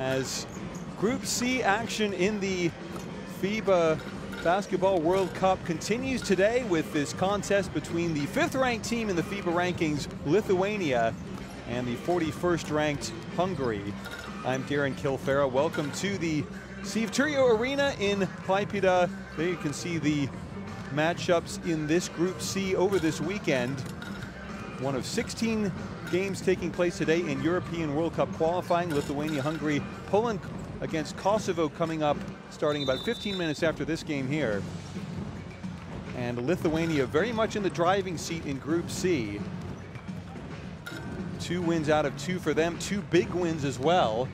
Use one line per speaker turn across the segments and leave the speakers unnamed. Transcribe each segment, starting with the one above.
as Group C action in the FIBA Basketball World Cup continues today with this contest between the 5th ranked team in the FIBA rankings, Lithuania, and the 41st ranked Hungary. I'm Darren Kilfera. Welcome to the Sivturio Arena in Klaipėda. There you can see the matchups in this Group C over this weekend. One of 16 games taking place today in European World Cup qualifying. Lithuania, Hungary, Poland against Kosovo coming up starting about 15 minutes after this game here. And Lithuania very much in the driving seat in Group C. 2 wins out of 2 for them, 2 big wins as well.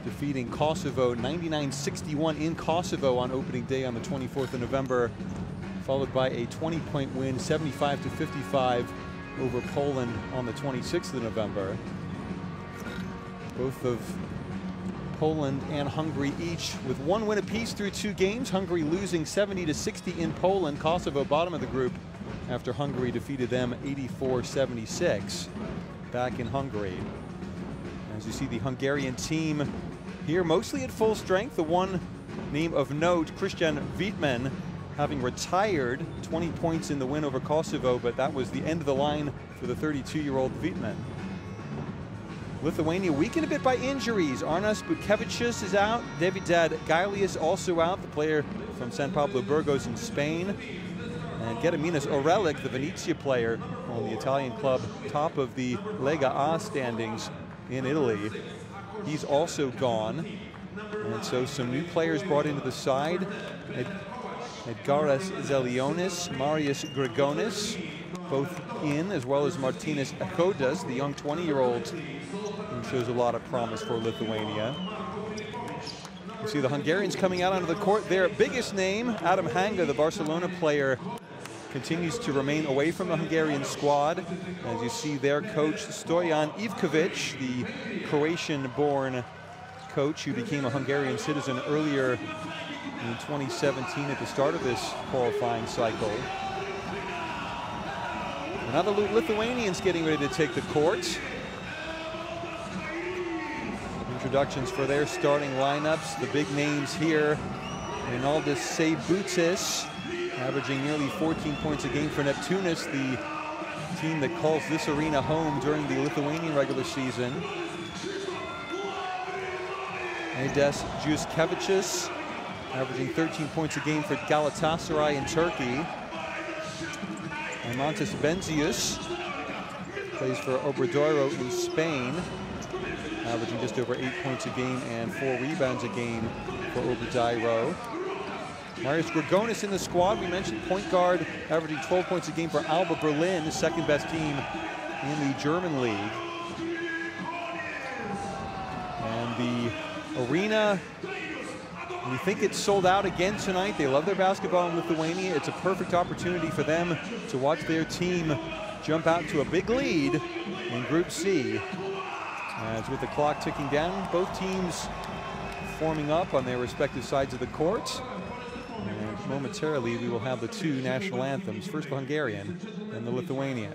Defeating Kosovo 99-61 in Kosovo on opening day on the 24th of November, followed by a 20-point win, 75-55 over Poland on the 26th of November. Both of Poland and Hungary each with 1 win apiece through 2 games. Hungary losing 70-60 in Poland. Kosovo bottom of the group after Hungary defeated them 84-76 back in Hungary. As you see the Hungarian team here mostly at full strength. The one name of note, Christian Wittmann, having retired, 20 points in the win over Kosovo, but that was the end of the line for the 32-year-old Wittmann. Lithuania weakened a bit by injuries. Arnas Butkevičius is out. Davidad Gailius also out, the player from San Pablo Burgos in Spain. And Gediminas Orelik, the Venezia player on the Italian club, top of the Lega A standings in Italy. He's also gone. And so some new players brought into the side. Edgaras Zelionis, Marius Grigonis, both in, as well as Martinas Akodas, the young 20-year-old who shows a lot of promise for Lithuania. You see the Hungarians coming out onto the court. Their biggest name, Adam Hanga, the Barcelona player, continues to remain away from the Hungarian squad. As you see their coach, Stojan Ivkovic, the Croatian-born coach who became a Hungarian citizen earlier in 2017 at the start of this qualifying cycle. And now the Lithuanians getting ready to take the court. Introductions for their starting lineups. The big names here. Rinaldis Seibutis, averaging nearly 14 points a game for Neptūnas, the team that calls this arena home during the Lithuanian regular season. Aidas Juskevicius, averaging 13 points a game for Galatasaray in Turkey. Imantas Benzius plays for Obradoiro in Spain, averaging just over 8 points a game and 4 rebounds a game for Obradoiro. Marius Grigonis in the squad. We mentioned point guard, averaging 12 points a game for Alba Berlin, the second best team in the German league. And the arena, we think it's sold out again tonight. They love their basketball in Lithuania. It's a perfect opportunity for them to watch their team jump out to a big lead in Group C. As with the clock ticking down, both teams forming up on their respective sides of the court. And momentarily, we will have the 2 national anthems, first the Hungarian, then the Lithuanian.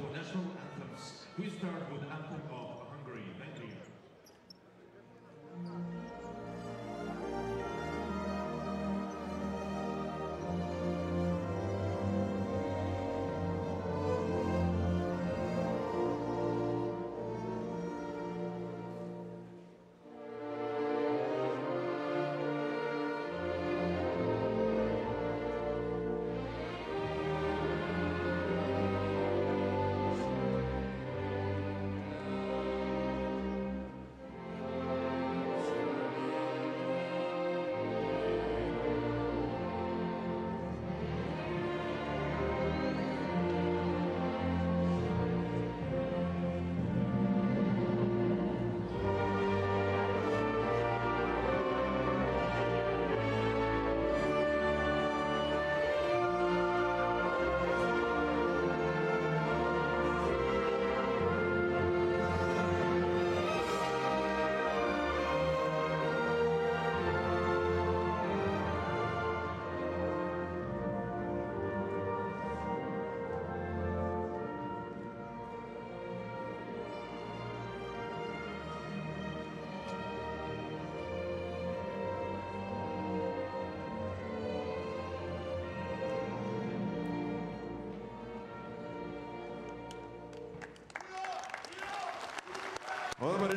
Please remain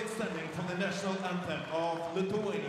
standing for the national anthem of Lithuania.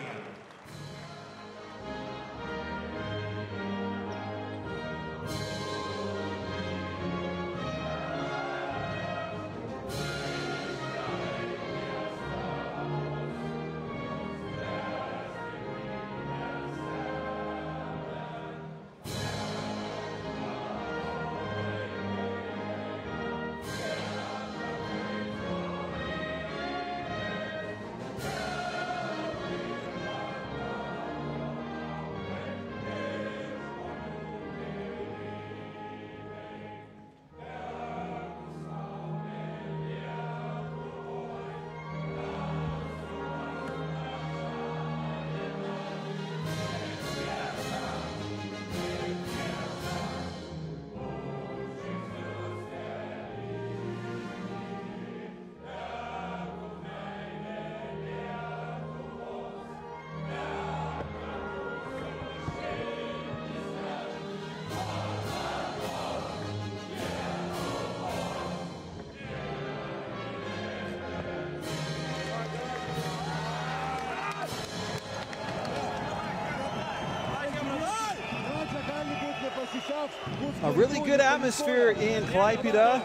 A really good atmosphere in Klaipėda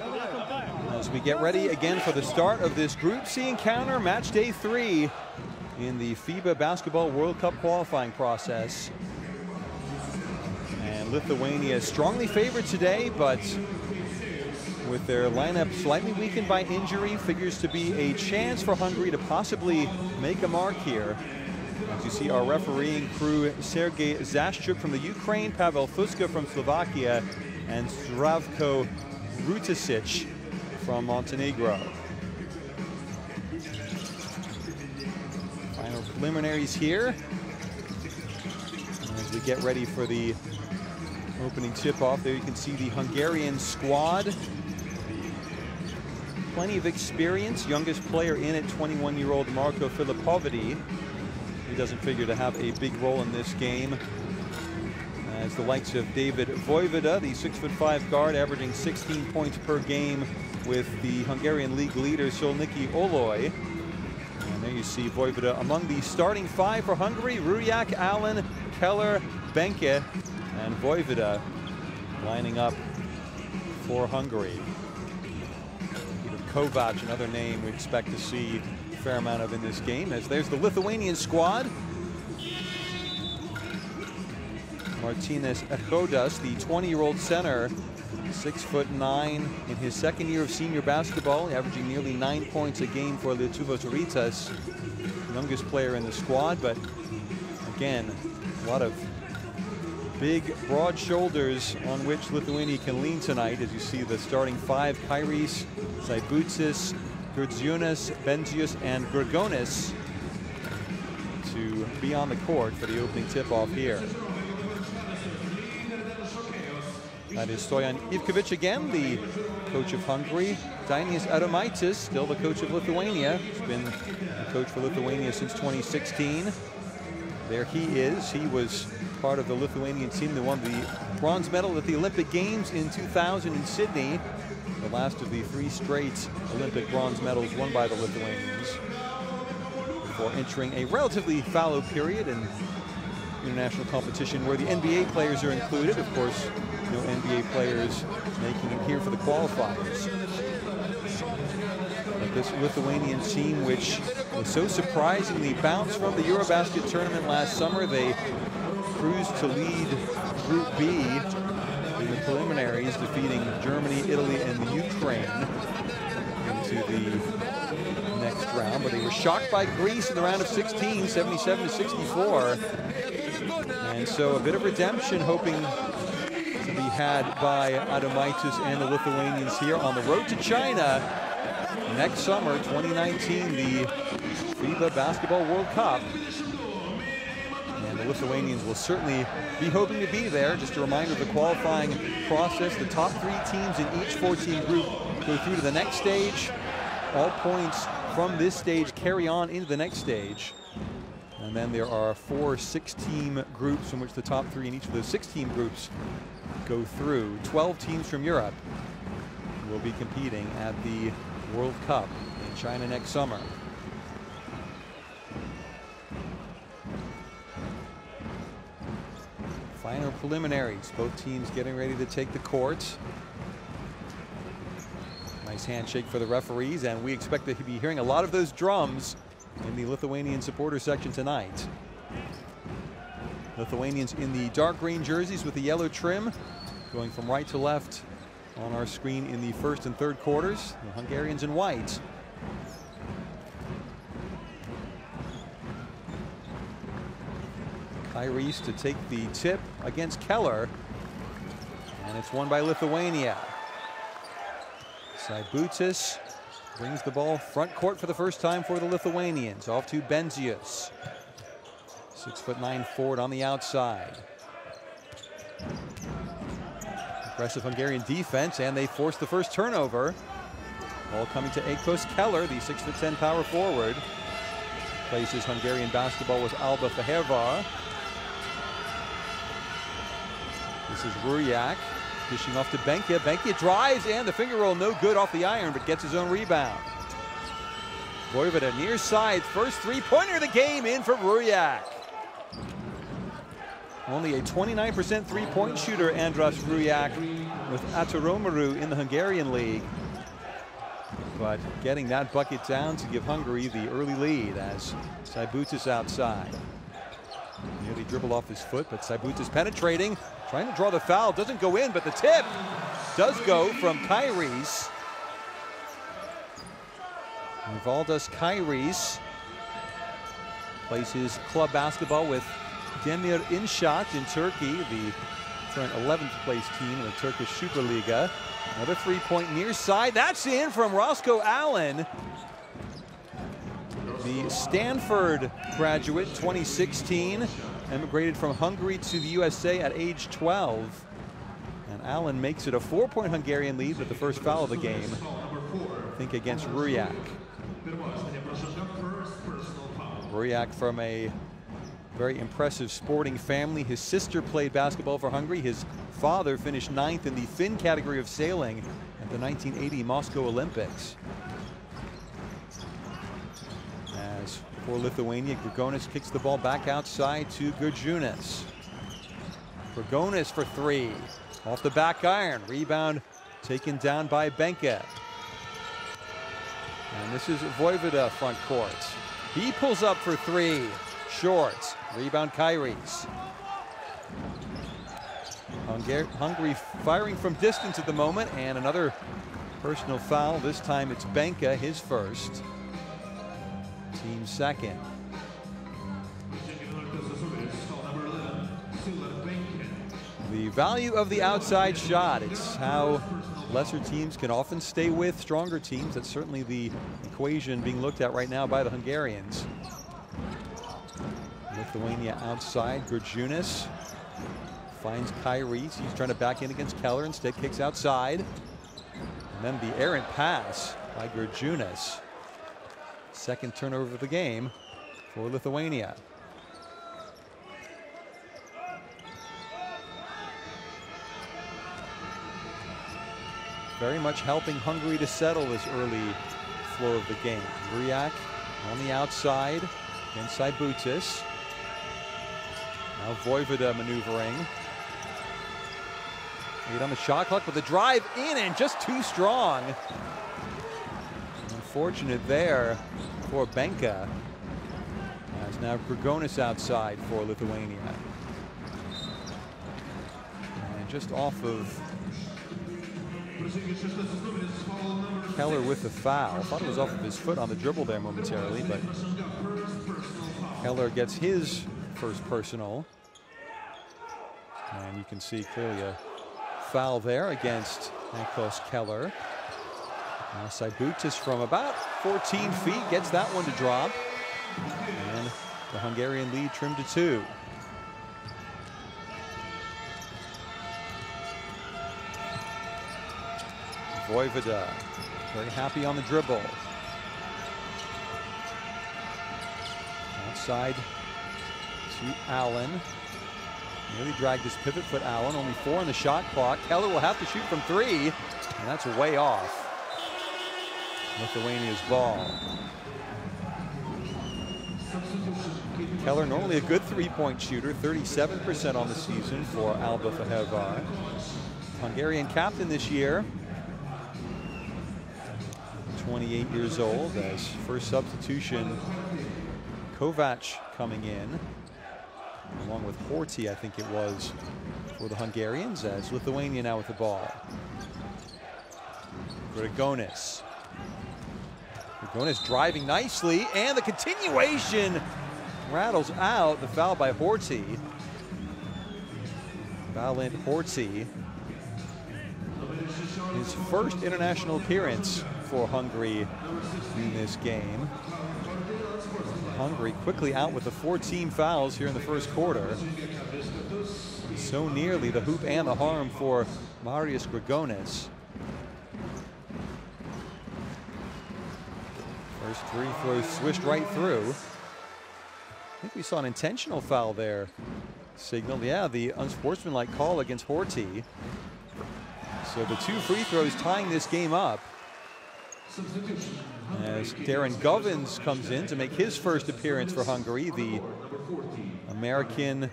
as we get ready again for the start of this Group C encounter, match day 3 in the FIBA Basketball World Cup qualifying process. And Lithuania is strongly favored today, but with their lineup slightly weakened by injury, figures to be a chance for Hungary to possibly make a mark here. As you see, our refereeing crew, Sergei Zashchuk from the Ukraine, Pavel Fuska from Slovakia, and Zdravko Rutasic from Montenegro. Final preliminaries here as we get ready for the opening tip-off. There you can see the Hungarian squad. Plenty of experience. Youngest player in it, 21-year-old Marko Filipovidi. He doesn't figure to have a big role in this game, as the likes of David Vojvoda, the 6'5" guard, averaging 16 points per game with the Hungarian league leader Szolniki Oloy. And there you see Vojvoda among the starting 5 for Hungary: Rujak, Allen, Keller, Benke, and Vojvoda lining up for Hungary. Peter Kovac, another name we expect to see fair amount of in this game, as there's the Lithuanian squad. Martynas Echodas, the 20-year-old center, 6'9", in his second year of senior basketball, averaging nearly 9 points a game for Lietuvos Rytas, youngest player in the squad. But again, a lot of big, broad shoulders on which Lithuania can lean tonight, as you see the starting 5, Kairis, Saibutis, Gurdziunas, Benzius, and Grigonis to be on the court for the opening tip-off here. That is Stoyan Ivkovic again, the coach of Hungary. Dainius Adomaitis, still the coach of Lithuania. He's been the coach for Lithuania since 2016. There he is. He was part of the Lithuanian team that won the bronze medal at the Olympic Games in 2000 in Sydney. The last of the 3 straight Olympic bronze medals won by the Lithuanians, before entering a relatively fallow period in international competition where the NBA players are included. Of course, no NBA players making it here for the qualifiers. But this Lithuanian team, which was so surprisingly bounced from the Eurobasket tournament last summer, they cruised to lead Group B in the preliminaries, defeating Germany, Italy, and the Ukraine into the next round. But they were shocked by Greece in the round of 16, 77-64. And so a bit of redemption hoping to be had by Adomaitis and the Lithuanians here on the road to China next summer, 2019, the FIBA Basketball World Cup. And the Lithuanians will certainly be hoping to be there. Just a reminder of the qualifying process. The top 3 teams in each 4-team group go through to the next stage. All points from this stage carry on into the next stage. And then there are 4 6-team groups from which the top 3 in each of those 6-team groups go through. 12 teams from Europe will be competing at the World Cup in China next summer. Final preliminaries, both teams getting ready to take the court. Nice handshake for the referees, and we expect to be hearing a lot of those drums in the Lithuanian supporter section tonight. Lithuanians in the dark green jerseys with the yellow trim, going from right to left on our screen in the first and third quarters. The Hungarians in white. Kairis to take the tip against Keller, and it's won by Lithuania. Saibutis brings the ball front court for the first time for the Lithuanians. Off to Benzius. 6'9" forward on the outside. Aggressive Hungarian defense, and they force the first turnover. Ball coming to Akos Keller, the 6'10" power forward. Places Hungarian basketball with Alba Fehervar. This is Ruriak dishing off to Benke. Benke drives, and the finger roll no good off the iron, but gets his own rebound. Voivoda near side, first three-pointer of the game in for Ruriak. Only a 29% three-point shooter, Andras Ruriak, with Ataromaru in the Hungarian league. But getting that bucket down to give Hungary the early lead as Saibutis outside. Nearly dribbled off his foot, but Saibutis penetrating, trying to draw the foul, doesn't go in, but the tip does go from Kairis. Valdas Kairis plays his club basketball with Demir Inşaat in Turkey, the current 11th place team in the Turkish Superliga. Another three-point near side, that's in from Roscoe Allen. The Stanford graduate, 2016, emigrated from Hungary to the USA at age 12. And Allen makes it a 4-point Hungarian lead with the first foul of the game, I think against Ruriak. Ruriak from a very impressive sporting family. His sister played basketball for Hungary. His father finished 9th in the Finn category of sailing at the 1980 Moscow Olympics. As for Lithuania, Grigonis kicks the ball back outside to Gurjunas. Grigonis for three. Off the back iron. Rebound taken down by Benke. And this is Voivoda front court. He pulls up for three. Short. Rebound Kairis. Hungary firing from distance at the moment, and another personal foul. This time it's Benke, his first. Team second. The value of the outside shot. It's how lesser teams can often stay with stronger teams. That's certainly the equation being looked at right now by the Hungarians. Lithuania outside. Gurjunas finds Kairis. He's trying to back in against Keller. Instead kicks outside. And then the errant pass by Gurjunas. Second turnover of the game for Lithuania. Very much helping Hungary to settle this early flow of the game. Ruriak on the outside against Saibutis. Now Voivoda maneuvering. 8 on the shot clock with the drive in, and just too strong. Unfortunate there for Benke. As now Grigonis outside for Lithuania. And just off of Keller with the foul. Thought it was off of his foot on the dribble there momentarily, but Keller gets his first personal. And you can see clearly a foul there against Akos Keller. Now Saibutis from about 14 feet gets that one to drop. And the Hungarian lead trimmed to 2. Voivoda, very happy on the dribble. Outside to Allen. Nearly dragged his pivot foot, Allen. Only 4 on the shot clock. Keller will have to shoot from 3, and that's way off. Lithuania's ball. Keller, normally a good three-point shooter, 37% on the season for Alba Fehervar. Hungarian captain this year. 28 years old, as first substitution, Kovac coming in, along with Horthy, I think it was, for the Hungarians, as Lithuania now with the ball. Grigonis. Grigonis driving nicely, and the continuation rattles out. The foul by Horthy. Valent Horthy. His first international appearance for Hungary in this game. Hungary quickly out with the 14 fouls here in the first quarter. So nearly the hoop and the harm for Marius Grigonis. First free throw swished right through. I think we saw an intentional foul there signaled. Yeah, the unsportsmanlike call against Horthy. So the two free throws tying this game up, as Darren Govins comes in to make his first appearance for Hungary. The American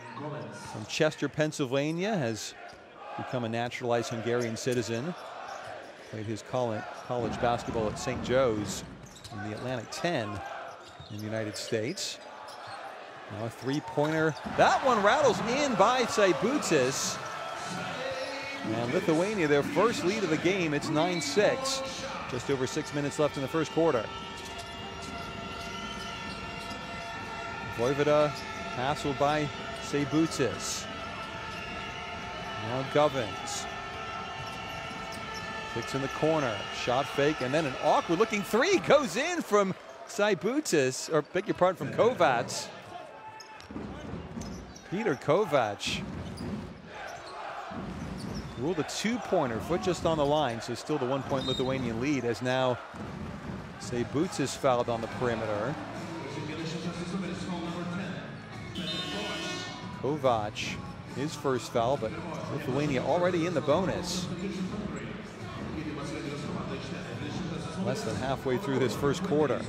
from Chester, Pennsylvania, has become a naturalized Hungarian citizen. Played his college basketball at St. Joe's in the Atlantic 10 in the United States. Now a three-pointer. That one rattles in by Seibutis. And Lithuania, their first lead of the game. It's 9-6. Just over 6 minutes left in the first quarter. Vojvoda hassled by Seibutis. Now Govins. Kicks in the corner. Shot fake, and then an awkward-looking three goes in from Seibutis, or beg your pardon, from Kovac. Peter Kovac ruled a two-pointer, foot just on the line, so still the 1-point Lithuanian lead, as now Seibutis fouled on the perimeter. Kovac, his first foul, but Lithuania already in the bonus. Less than halfway through this first quarter.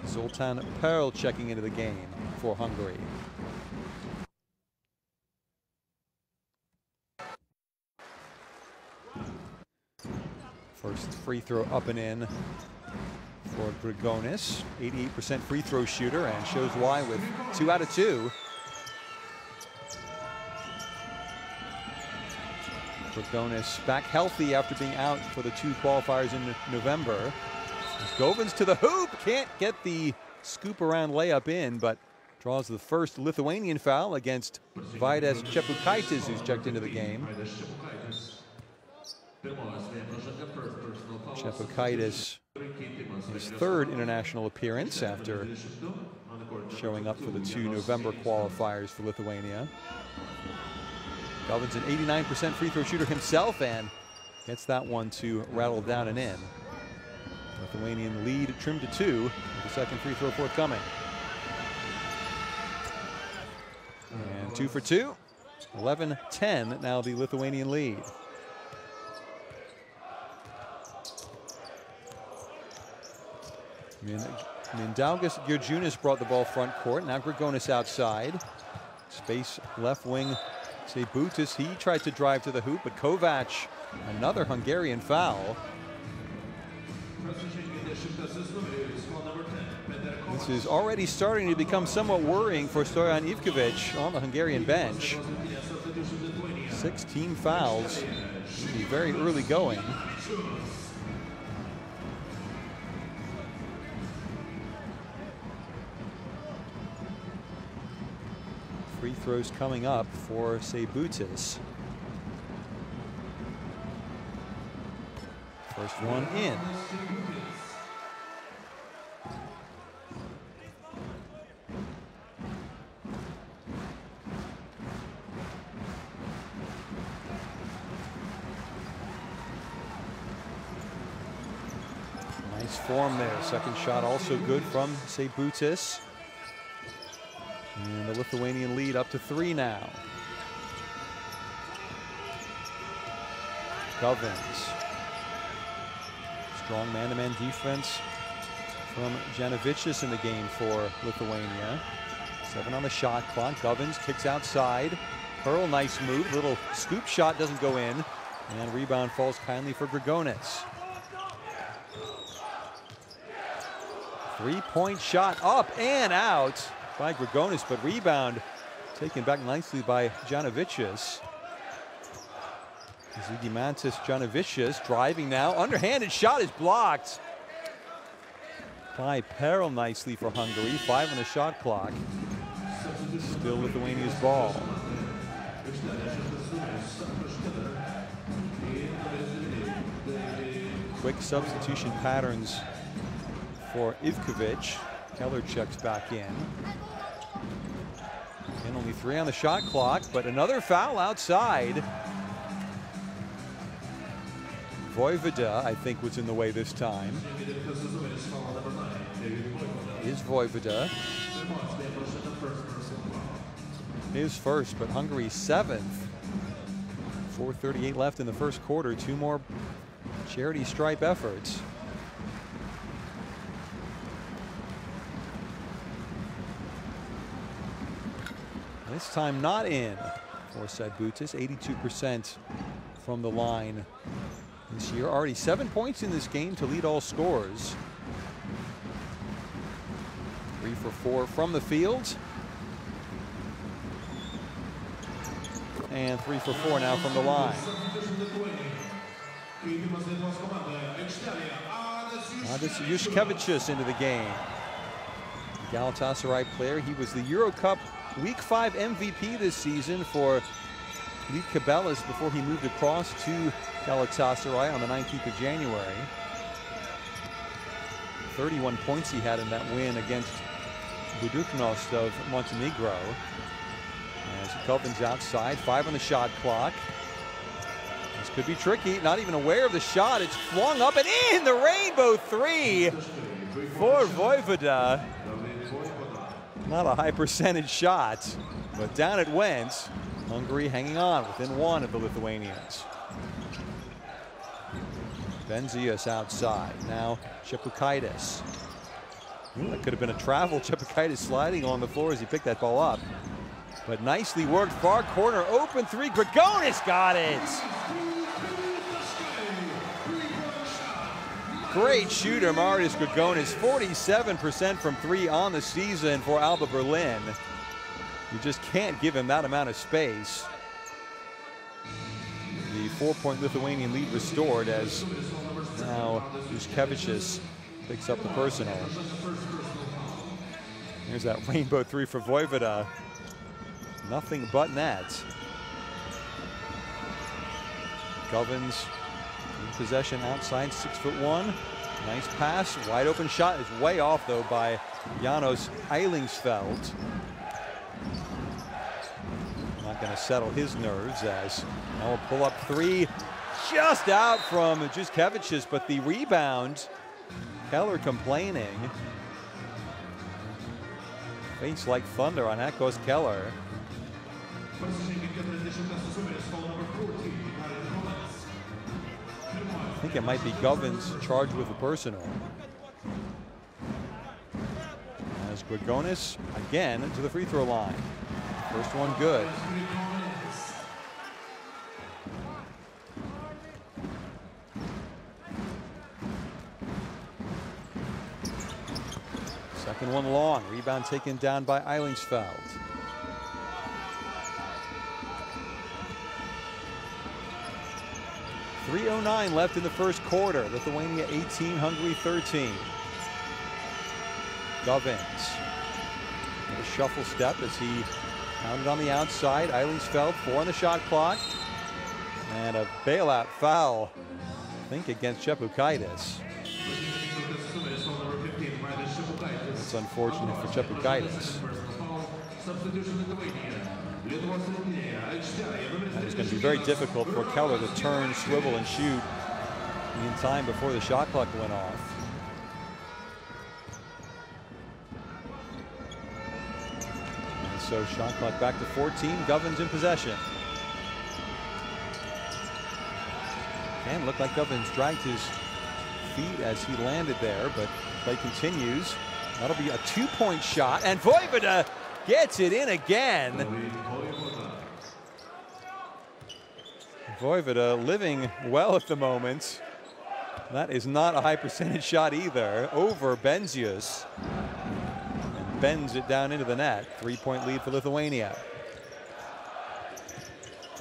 Zoltan Perl checking into the game for Hungary. First free throw up and in for Grigonis. 88% free throw shooter, and shows why with 2 out of 2. Grigonis back healthy after being out for the 2 qualifiers in November. Govins to the hoop, can't get the scoop around layup in, but draws the first Lithuanian foul against Vaidas Čepukaitis, who's checked into the game. Čepukaitis, his third international appearance after showing up for the 2 November qualifiers for Lithuania. Govins an 89% free throw shooter himself, and gets that one to rattle down and in. Lithuanian lead trimmed to 2, with the second free throw forthcoming. And 2 for 2. 11-10, now the Lithuanian lead. Mindaugas Georgiunas brought the ball front court. Now Grigonis outside. Space left wing. Seibutis, he tried to drive to the hoop, but Kovac, another Hungarian foul. This is already starting to become somewhat worrying for Stojan Ivkovic on the Hungarian bench. 16 fouls, very early going. Free throws coming up for Seibutis. First one in. Nice form there. Second shot also good from Seibutis. And the Lithuanian lead up to 3 now. Govins. Strong man-to-man defense from Janovicius in the game for Lithuania. 7 on the shot clock. Govins kicks outside. Pearl, nice move. Little scoop shot doesn't go in. And rebound falls kindly for Grigonis. 3-point shot up and out by Grigonis, but rebound taken back nicely by Janovicius. Zigimantis Janovicius driving now. Underhanded shot is blocked by Pearl nicely for Hungary. 5 on the shot clock. Still Lithuania's ball. Quick substitution patterns for Ivkovic. Keller checks back in. And only 3 on the shot clock, but another foul outside. Vojvoda, I think, was in the way this time. Is Vojvoda. His first, but Hungary's 7th. 4:38 left in the first quarter. 2 more charity stripe efforts. This time not in for Seibutis. 82% from the line this year. Already 7 points in this game to lead all scores. 3 for 4 from the field. And 3 for 4 now from the line. This Juszkiewicz into the game. Galatasaray player. He was the Euro Cup Week 5 MVP this season for Lietkabelis before he moved across to Galatasaray on the 19th of January. 31 points he had in that win against Budućnost of Montenegro. As Kelvin's outside, 5 on the shot clock. This could be tricky, not even aware of the shot. It's flung up and in, the rainbow 3 for Vojvoda. Not a high percentage shot, but down it went. Hungary hanging on within 1 of the Lithuanians. Benzias outside, now Chepukaitis. That could have been a travel. Chepukaitis sliding on the floor as he picked that ball up. But nicely worked, far corner, open 3, Grigonis got it! Great shooter, Marius Grigonis, 47% from 3 on the season for Alba Berlin. You just can't give him that amount of space. The 4-point Lithuanian lead restored as now Juszkiewicz picks up the personal. Here's that rainbow 3 for Vojvoda. Nothing but net. Govins in possession outside, 6'1". Nice pass, wide open shot is way off though by Janos Eilingsfeld. Not going to settle his nerves as now a pull up 3 just out from Juszkiewicz, but the rebound, Keller complaining. Face like thunder on that goes Keller. I think it might be Govins charged with a personal. As Grigonis again to the free throw line. First one good. Second one long. Rebound taken down by Eilingsfeld. .309 left in the first quarter. Lithuania 18, Hungary 13. Govins. A shuffle step as he pounded on the outside. Eilingsfeld, 4 on the shot clock. And a bailout foul, I think, against Chepukaitis. It's unfortunate for Chepukaitis. That is going to be very difficult for Keller to turn, swivel, and shoot in time before the shot clock went off. And so shot clock back to 14. Govins in possession. And looked like Govins dragged his feet as he landed there, but play continues. That'll be a 2-point shot, and Vojvoda gets it in again. Vojvoda living well at the moment. That is not a high percentage shot either, over Benzius. And bends it down into the net. 3-point lead for Lithuania.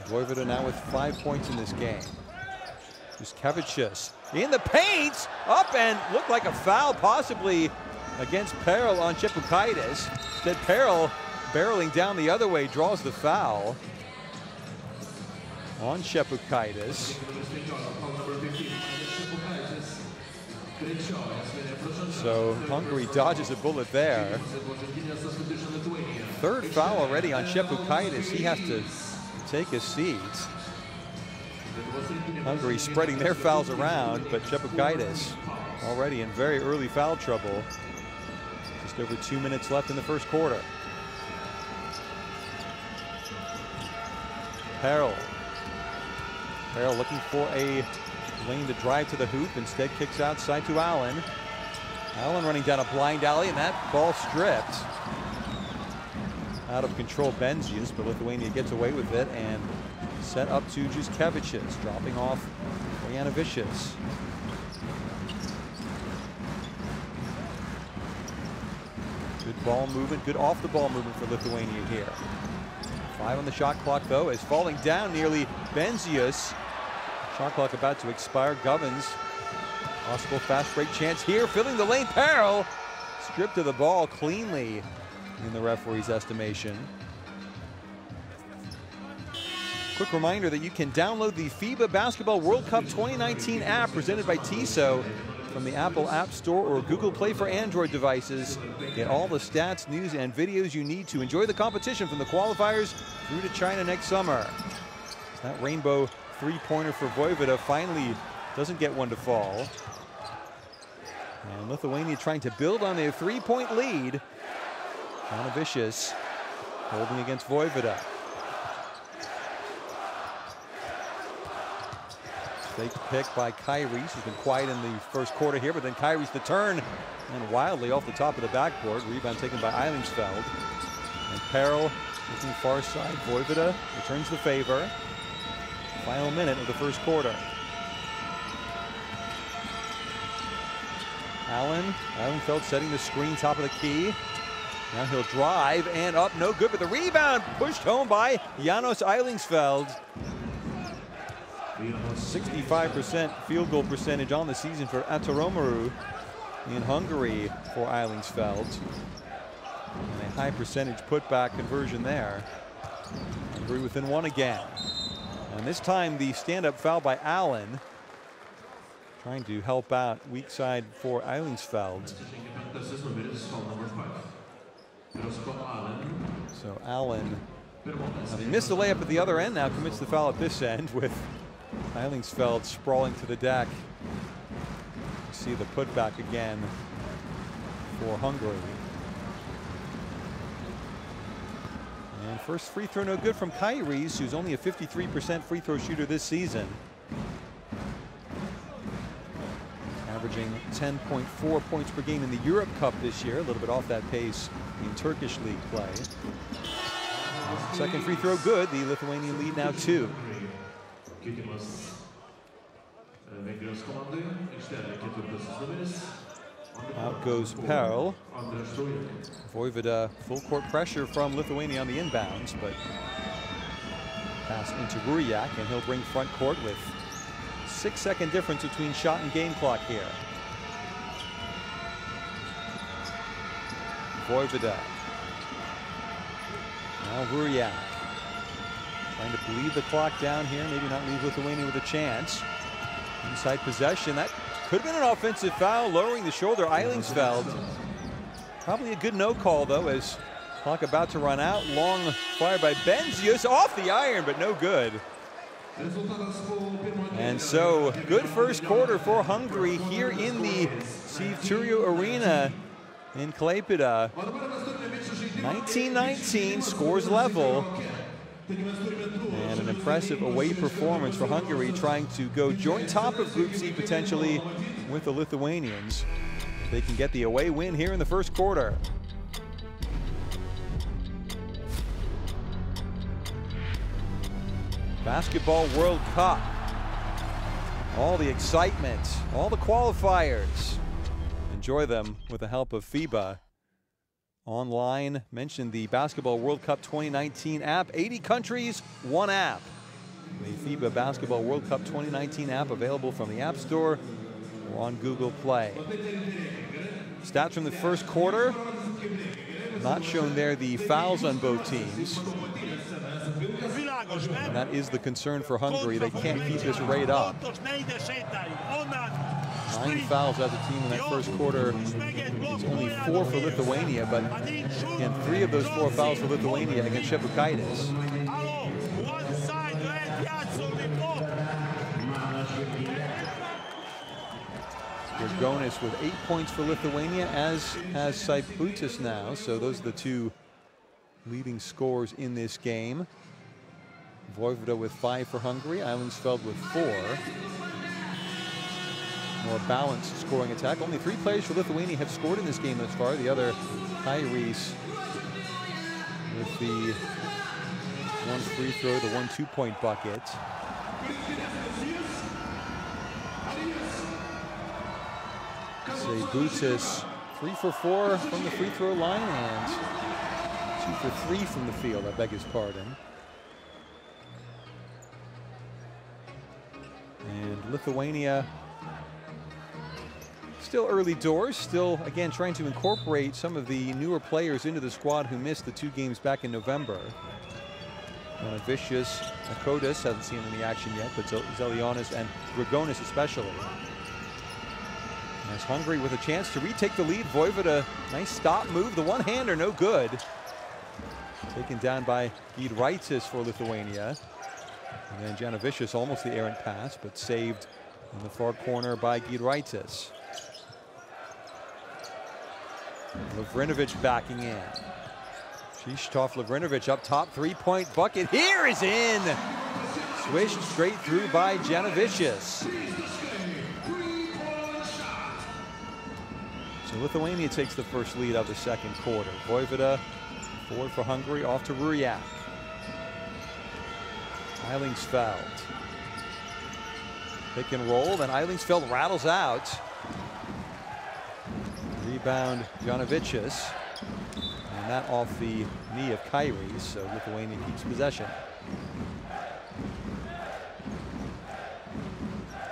Vojvoda now with 5 points in this game. Juskevicius in the paint, up, and looked like a foul possibly against Perel on Chepukaitis. Instead, Perel barreling down the other way draws the foul on Chepukaitis. So Hungary dodges a bullet there. Third foul already on Chepukaitis. He has to take a seat. Hungary spreading their fouls around, but Chepukaitis already in very early foul trouble. Just over 2 minutes left in the first quarter. Perel looking for a lane to drive to the hoop. Instead kicks outside to Allen. Allen running down a blind alley, and that ball stripped. Out of control Benzius, but Lithuania gets away with it and set up to Juskevicius, dropping off Janovicius. Good ball movement, good off the ball movement for Lithuania here. 5 on the shot clock though, as falling down nearly Benzius. Shot clock about to expire. Govins, possible fast break chance here, filling the lane. Perel stripped of the ball cleanly in the referee's estimation. Quick reminder that you can download the FIBA Basketball World Cup 2019 app presented by TISO from the Apple App Store or Google Play for Android devices. Get all the stats, news, and videos you need to enjoy the competition from the qualifiers through to China next summer. That rainbow three-pointer for Vojvoda finally doesn't get one to fall. And Lithuania trying to build on their 3-point lead. Janovicius holding against Vojvoda. Fake pick by Kairis, who's been quiet in the first quarter here, but then Kairis the turn, and wildly off the top of the backboard. Rebound taken by Eilingsfeld. And Perel looking far side. Vojvoda returns the favor. Final minute of the first quarter. Eilingsfeld setting the screen, top of the key. Now he'll drive and up, no good, but the rebound pushed home by Janos Eilingsfeld. 65% field goal percentage on the season for Atoromaru in Hungary for Eilingsfeld. And a high percentage putback conversion there. Hungary within one again. And this time the stand-up foul by Allen, trying to help out weak side for Eilingsfeld. So Allen, having missed the layup at the other end, now commits the foul at this end with Eilingsfeld sprawling to the deck. You see the putback again for Hungary. And first free throw no good from Kairis, who's only a 53% free throw shooter this season. Averaging 10.4 points per game in the Europe Cup this year, a little bit off that pace in Turkish league play. Second free throw good, the Lithuanian lead now 2. Out goes Perel. Vojvoda full court pressure from Lithuania on the inbounds, but pass into Ruriak, and he'll bring front court with 6-second difference between shot and game clock here. Vojvoda. Now Ruriak. Trying to bleed the clock down here, maybe not leave Lithuania with a chance. Inside possession, that could have been an offensive foul, lowering the shoulder. Eilingsfeld. Probably a good no call though, as clock about to run out. Long fire by Benzius, off the iron, but no good. And so, good first quarter for Hungary here in the Steve Turio Arena in Klaipėda. 19-19, scores level. And an impressive away performance for Hungary, trying to go joint top of Group C potentially with the Lithuanians. They can get the away win here in the first quarter. Basketball World Cup. All the excitement, all the qualifiers. Enjoy them with the help of FIBA. Online, mentioned the Basketball World Cup 2019 app. 80 countries, one app. The FIBA Basketball World Cup 2019 app available from the App Store or on Google Play. Stats from the first quarter. Not shown there the fouls on both teams. And that is the concern for Hungary. They can't keep this rate up. 9 fouls as a team in that first quarter. It's only 4 for Lithuania, but again, 3 of those 4 fouls for Lithuania against Shepukaitis. Grigonis with 8 points for Lithuania, as has Saibutis now. So those are the 2 leading scorers in this game. Vojvoda with 5 for Hungary, Eilingsfeld with 4. More balanced scoring attack. Only 3 players for Lithuania have scored in this game thus far. The other, Kairis, with the 1 free throw, the 1 2-point bucket. Saibutis 3 for 4 from the free throw line and 2 for 3 from the field, I beg his pardon. And Lithuania, still early doors, still again trying to incorporate some of the newer players into the squad who missed the 2 games back in November. Vicious, Akodis hasn't seen any action yet, but Zelionis and Grigonis especially. As Hungary with a chance to retake the lead. Vojvoda, nice stop move. The one-hander, no good. Taken down by Giedraitis for Lithuania. And then Janovicius, almost the errant pass, but saved in the far corner by Giedraitis. Lavrinovic backing in. Krzysztof Lavrinovic up top, 3-point bucket. Here is in! Swished straight through by Janovicius. So Lithuania takes the first lead of the second quarter. Vojvoda forward for Hungary, off to Ruriak. Eilingsfeld. Pick and roll, then Eilingsfeld rattles out. Rebound, Janovicius. And that off the knee of Kairis, so Lithuania keeps possession.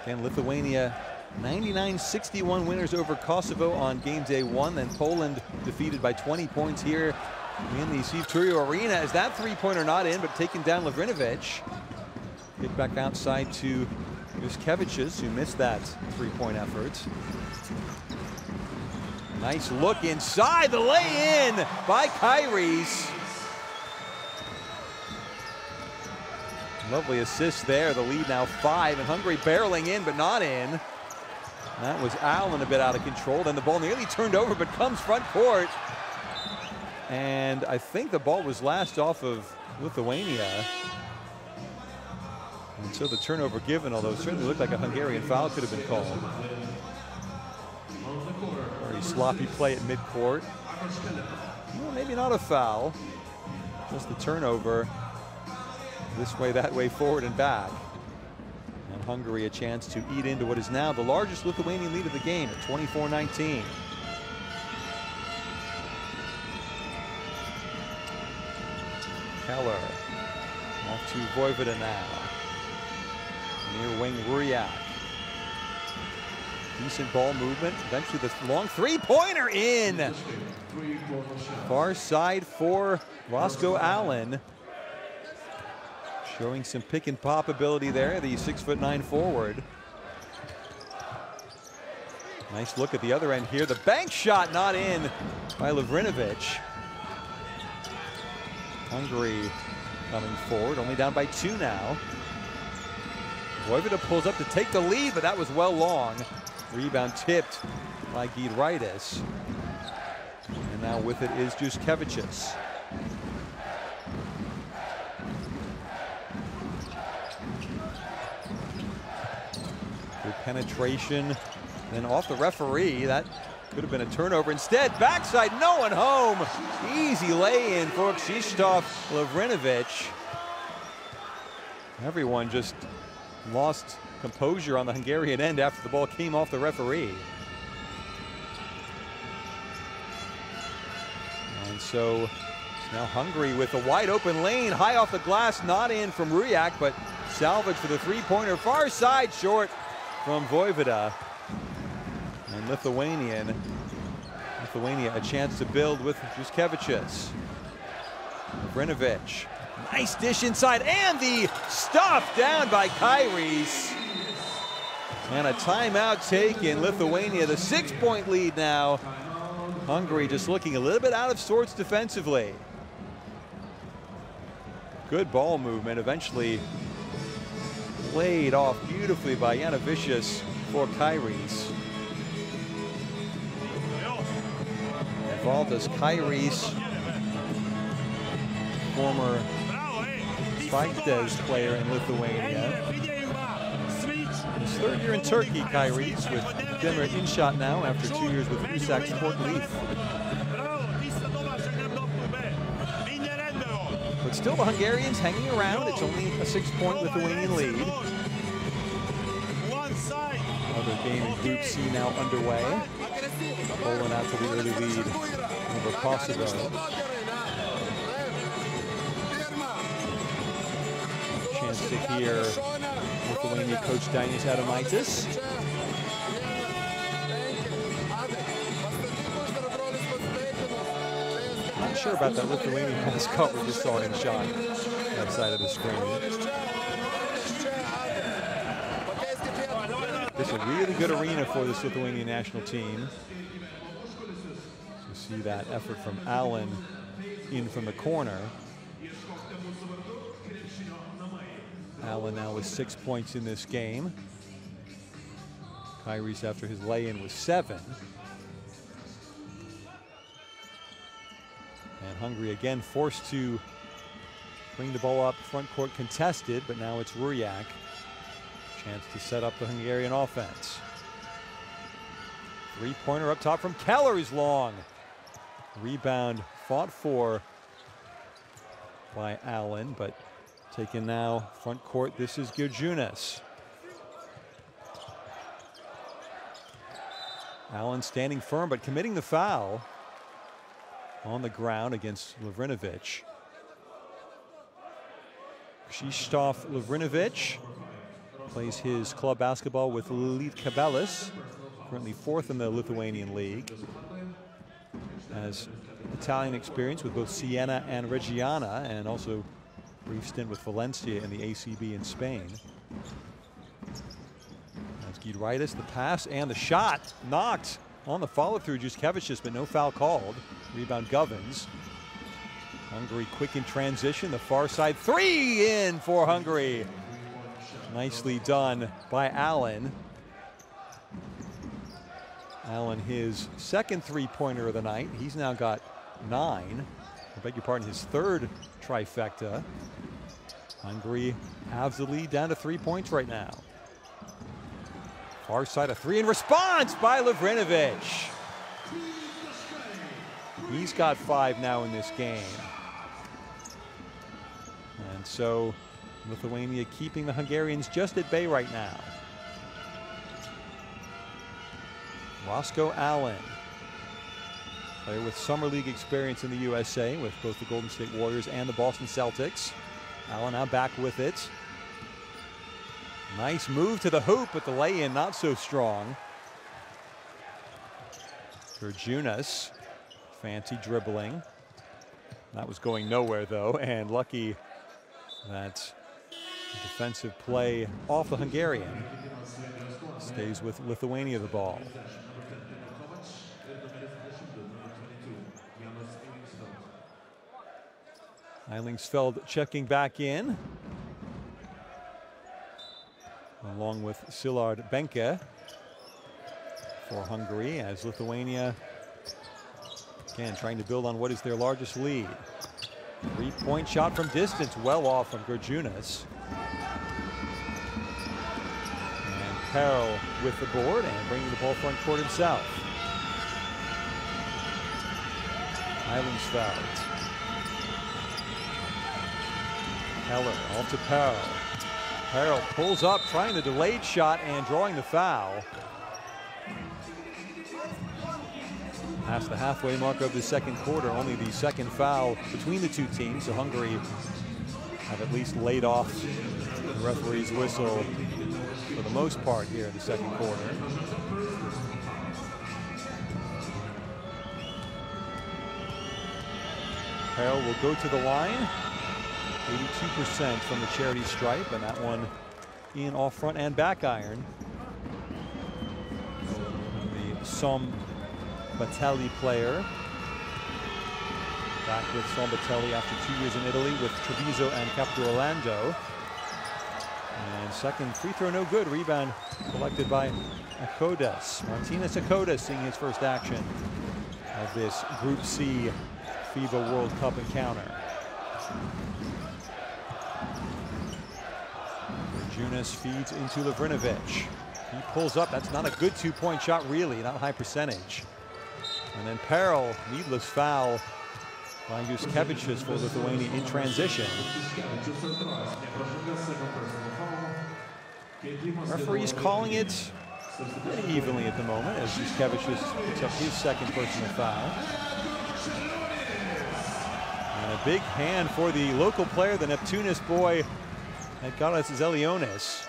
Again, Lithuania 99-61 winners over Kosovo on game day 1. Then Poland defeated by 20 points here in the Sivturio Arena. As that 3-pointer not in, but taking down Lavrinovic. Kick back outside to Juskevicius, who missed that 3-point effort. Nice look inside, the lay-in by Kairis. Lovely assist there, the lead now 5, and Hungary barreling in, but not in. That was Allen a bit out of control. Then the ball nearly turned over, but comes front court. And I think the ball was last off of Lithuania. And so the turnover given, although it certainly looked like a Hungarian foul could have been called. Very sloppy play at midcourt. Well, maybe not a foul. Just the turnover. This way, that way, forward and back. And Hungary a chance to eat into what is now the largest Lithuanian lead of the game at 24-19. Keller off to Vojvoda now. Near wing Ruriak. Decent ball movement. Eventually the long 3-pointer in. Far side for Roscoe Allen. Showing some pick and pop ability there, the 6'9" forward. Nice look at the other end here. The bank shot not in by Lavrinovic. Hungary coming forward, only down by 2 now. Vojvoda pulls up to take the lead, but that was well long. Rebound tipped by Giedraitis. And now with it is Juskevicius. Good penetration Then off the referee, that could have been a turnover. Instead, backside, no one home. Easy lay-in for Krzysztof Lovrinovich. Everyone just lost composure on the Hungarian end after the ball came off the referee. And so now Hungary with a wide open lane, high off the glass, not in from Ruják, but salvage for the three-pointer, far side, short from Vojvoda. And Lithuania a chance to build with Juškevičius. Lovrinovich, nice dish inside, and the stop down by Kairis. And a timeout taken. Lithuania, the 6-point lead now. Hungary just looking a little bit out of sorts defensively. Good ball movement, eventually played off beautifully by Janovicius for Kairis. Valdas Kairis, former Spiktes player in Lithuania. His third year in Turkey, Kairis, with Demir Inşaat now after 2 years with Rusak Sport Leaf. But still the Hungarians hanging around. It's only a 6-point Lithuanian lead. Another game in Group C now underway. Poland out to the early lead over Kosovo. Chance to hear Lithuania coach Dainis Adomaitis. Not sure about that Lithuanian pass cover, just saw him shot that side of the screen. This is a really good arena for this Lithuanian national team. You see that effort from Allen in from the corner. Allen now with 6 points in this game. Kairis after his lay-in with 7. And Hungary again forced to bring the ball up front court contested, but now it's Ruják. Chance to set up the Hungarian offense. Three-pointer up top from Keller is long. Rebound fought for by Allen, but taken now front court. This is Girjunas. Allen standing firm, but committing the foul on the ground against Lovrinovich. Krzysztof Lovrinovich plays his club basketball with Lietkabelis, currently 4th in the Lithuanian league. Has Italian experience with both Siena and Reggiana, and also a brief stint with Valencia in the ACB in Spain. That's Giedraitis, the pass and the shot knocked on the follow-through. Juškevičius, but no foul called. Rebound Govins. Hungary quick in transition. The far side three in for Hungary. Nicely done by Allen. Allen, his second three-pointer of the night. He's now got 9. I beg your pardon, his third trifecta. Hungary has the lead down to 3 points right now. Far side, a three in response by Lovrinovich. He's got 5 now in this game. And so Lithuania keeping the Hungarians just at bay right now. Roscoe Allen, player with summer league experience in the USA with both the Golden State Warriors and the Boston Celtics. Allen now back with it. Nice move to the hoop, but the lay-in not so strong. Girjunas, fancy dribbling. That was going nowhere though, and lucky that defensive play off the Hungarian stays with Lithuania the ball. Eilingsfeld checking back in, along with Szilard Benke for Hungary, as Lithuania again trying to build on what is their largest lead. Three-point shot from distance, well off from Girjunas. And Perl with the board and bringing the ball front court himself. Eilingsfeld. Keller off to Perl. Perl pulls up, trying the delayed shot and drawing the foul. Past the halfway mark of the second quarter, only the second foul between the two teams. So Hungary have at least laid off the referee's whistle for the most part here in the second quarter. Perl will go to the line. 82% from the charity stripe, and that one in off front and back iron. The Batelli player back with Batelli after 2 years in Italy with Treviso and Capodorlando. And second free throw no good. Rebound collected by Akodas. Martinez Akodas seeing his first action of this Group C FIBA World Cup encounter. Junas feeds into Lavrinovic. He pulls up. That's not a good two-point shot, really, not high percentage. And then Perl, needless foul by Juskevicius for Lithuania in transition. Referees calling it pretty evenly at the moment as Juskevicius picks up his second personal foul. And a big hand for the local player, the Neptunus boy, Edgaras Zelionis.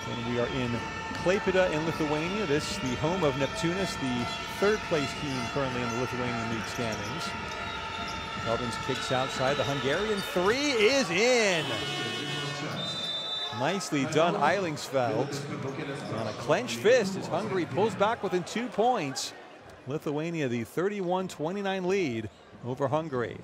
And we are in Klaipėda in Lithuania. This the home of Neptunus, the third-place team currently in the Lithuanian League standings. Govins kicks outside. The Hungarian three is in. Nicely done, Eilingsfeld. On a clenched fist as Hungary pulls back within 2 points. Lithuania, the 31-29 lead over Hungary.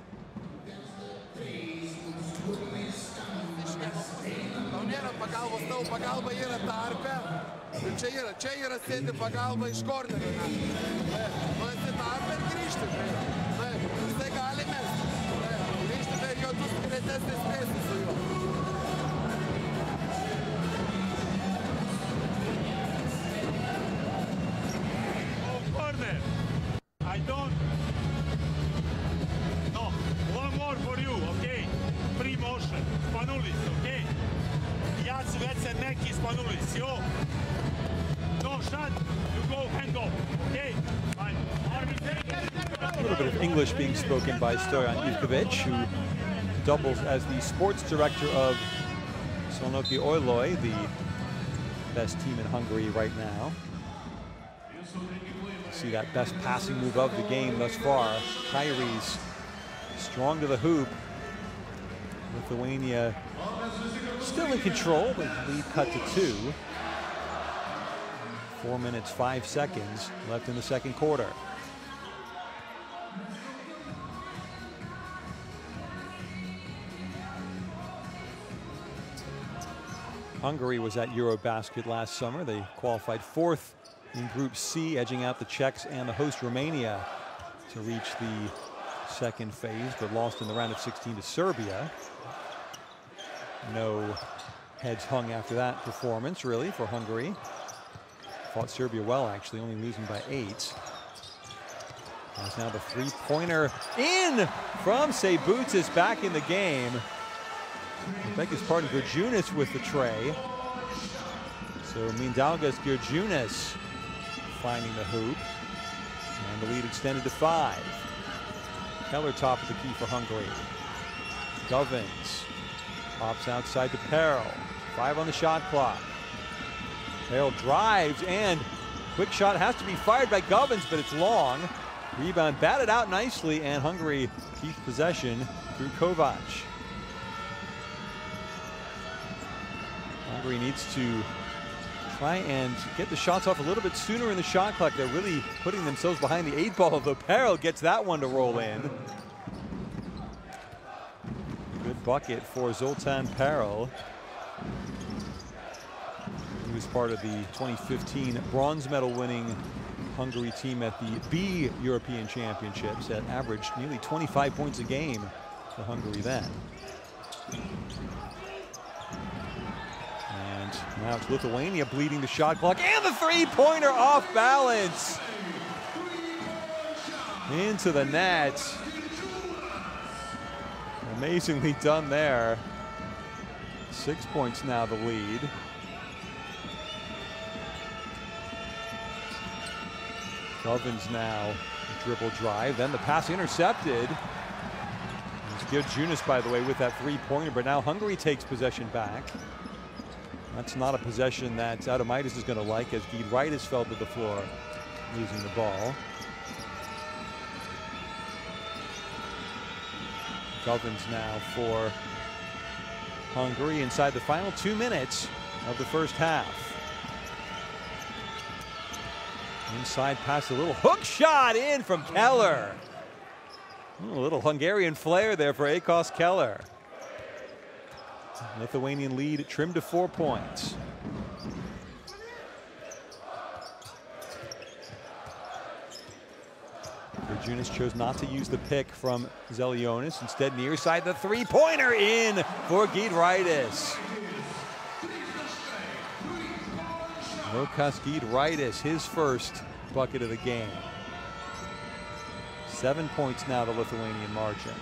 I don't. No, one more for you, okay? Free motion, Spanulis, okay? Jaci već se neki Spanulis, yo. No shot, you go hand off, okay? Fine.
A little bit of English being spoken by Stojan Ivkovic, who doubles as the sports director of Szolnoki Oiloi, the best team in Hungary right now. See that best passing move of the game thus far. Kyrie's strong to the hoop. Lithuania still in control, but lead cut to 2. 4 minutes, 5 seconds left in the second quarter. Hungary was at Eurobasket last summer. They qualified 4th in Group C, edging out the Czechs and the host Romania to reach the second phase, but lost in the round of 16 to Serbia. No heads hung after that performance, really, for Hungary. Fought Serbia well, actually, only losing by 8. As now the three-pointer in from Sebutis back in the game. I beg his pardon, Gerjunas with the tray. So Mindaugas Gerjunas finding the hoop, and the lead extended to 5. Keller top of the key for Hungary. Govins pops outside to Perl. 5 on the shot clock. Perl drives, and quick shot has to be fired by Govins, but it's long. Rebound batted out nicely, and Hungary keeps possession through Kovac. Hungary needs to try and get the shots off a little bit sooner in the shot clock. They're really putting themselves behind the 8 ball, though Perl gets that one to roll in. Good bucket for Zoltan Perl. He was part of the 2015 bronze medal winning Hungary team at the B European Championships that averaged nearly 25 points a game for Hungary then. Now it's Lithuania bleeding the shot clock, and the three-pointer off balance. Into the net. Amazingly done there. 6 points now the lead. Govins now dribble drive, then the pass intercepted. It's Georgiunas, by the way, with that three-pointer, but now Hungary takes possession back. That's not a possession that Adomaitis is going to like, as Giedraitis fell to the floor, losing the ball. Govins now for Hungary inside the final 2 minutes of the first half. Inside pass, a little hook shot in from Keller. A little Hungarian flair there for Akos Keller. Lithuanian lead trimmed to 4 points. Georgiunas chose not to use the pick from Zelionis. Instead, near side, the three-pointer in for Giedraitis. Lukas Giedraitis, his first bucket of the game. 7 points now, the Lithuanian margin.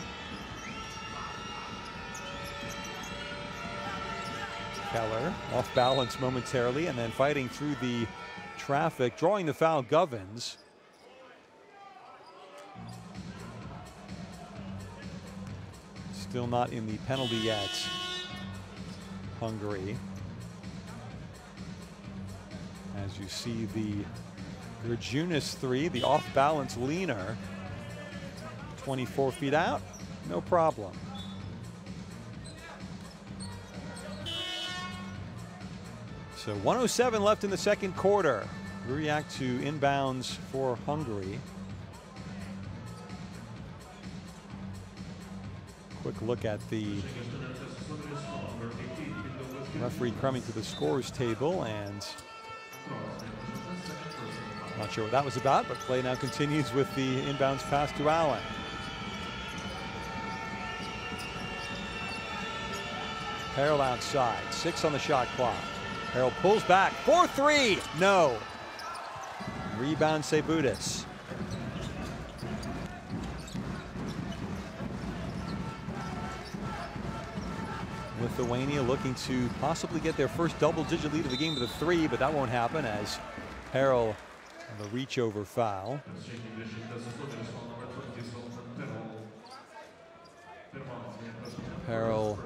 Keller off balance momentarily, and then fighting through the traffic, drawing the foul, Govins. Still not in the penalty yet, Hungary. As you see the Georgiunas three, the off-balance leaner, 24 feet out, no problem. So 1:07 left in the second quarter. We react to inbounds for Hungary. Quick look at the referee coming to the scores table, and not sure what that was about, but play now continues with the inbounds pass to Allen. Harrell outside, 6 on the shot clock. Harrell pulls back, 4-3, no. Rebound Sebudis. Lithuania looking to possibly get their first double-digit lead of the game with a 3, but that won't happen as Harrell, the reach-over foul. Harrell,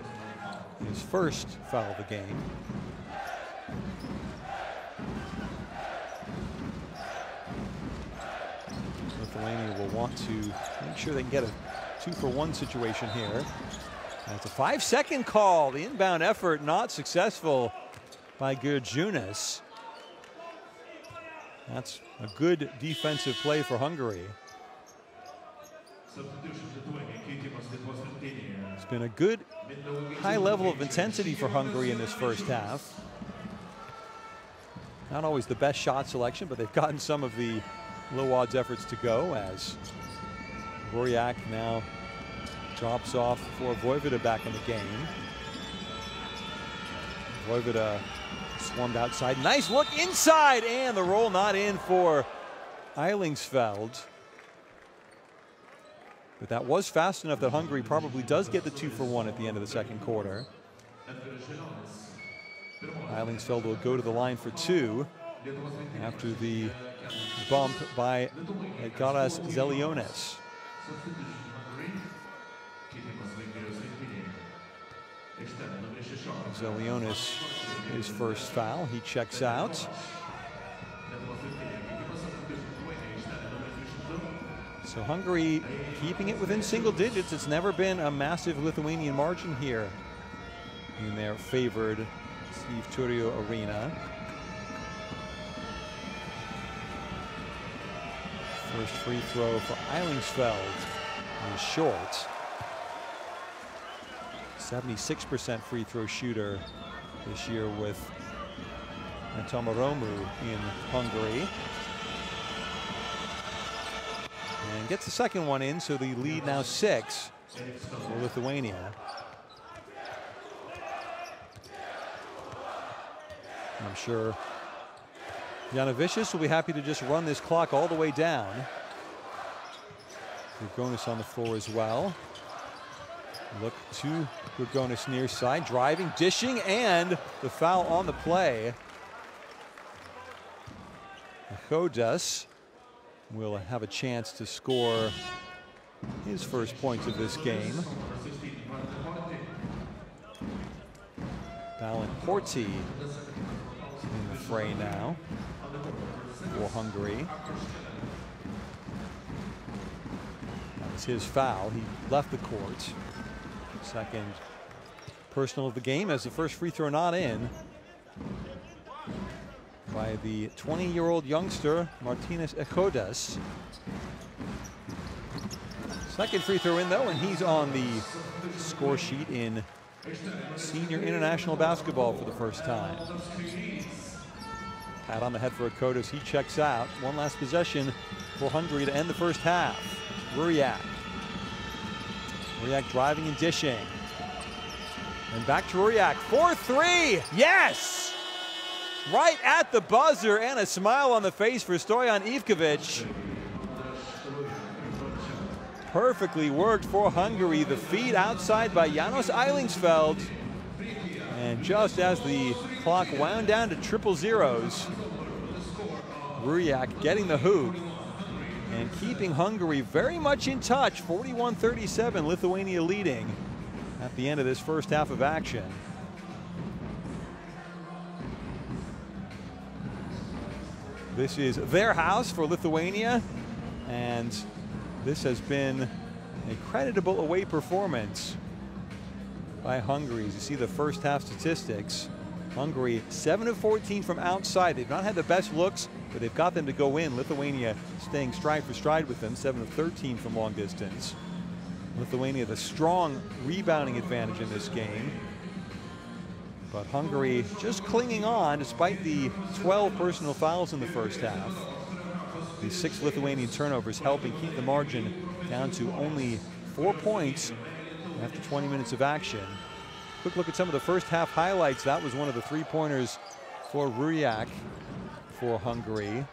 his first foul of the game. Lithuania will want to make sure they can get a 2-for-1 situation here. That's a 5-second call. The inbound effort not successful by Georgiunas. That's a good defensive play for Hungary. It's been a good high level of intensity for Hungary in this first half. Not always the best shot selection, but they've gotten some of the low odds efforts to go, as Vorjak now drops off for Vojvoda back in the game. Vojvoda swarmed outside. Nice look inside, and the roll not in for Eilingsfeld. But that was fast enough that Hungary probably does get the 2-for-1 at the end of the second quarter. Eilingsfeld will go to the line for 2 after the bump by Garas Zelionis. Zelionis, his first foul, he checks out. So Hungary keeping it within single digits. It's never been a massive Lithuanian margin here in their favored Steve Turio arena. First free throw for Eilingsfeld is short. 76% free throw shooter this year with Tomaromu in Hungary. And gets the second one in, so the lead now 6 for Lithuania. I'm sure Janovicius will be happy to just run this clock all the way down. Grigonis on the floor as well. Look to Grigonis near side, driving, dishing, and the foul on the play. Chodas will have a chance to score his first points of this game. Porti in the fray now for Hungary. That was his foul. He left the court. Second personal of the game as the first free throw not in by the 20-year-old youngster Martínez Chodas. Second free throw in though, and he's on the score sheet in senior international basketball for the first time. Pat on the head for Chodas. He checks out. One last possession for Hungary to end the first half. Ruriak. Ruriak driving and dishing. And back to Ruriak. 4-3. Yes! Right at the buzzer, and a smile on the face for Stojan Ivkovic. Perfectly worked for Hungary. The feed outside by Janos Eilingsfeld. And just as the clock wound down to triple zeros, Ruriak getting the hoop and keeping Hungary very much in touch. 41-37, Lithuania leading at the end of this first half of action. This is their house for Lithuania, and this has been a creditable away performance by Hungary. As you see the first half statistics, Hungary 7 of 14 from outside. They've not had the best looks, but they've got them to go in. Lithuania staying stride for stride with them, 7 of 13 from long distance. Lithuania the strong rebounding advantage in this game. But Hungary just clinging on despite the 12 personal fouls in the first half. The 6 Lithuanian turnovers helping keep the margin down to only 4 points after 20 minutes of action. Quick look at some of the first half highlights. That was one of the 3-pointers for Ruriak for Hungary.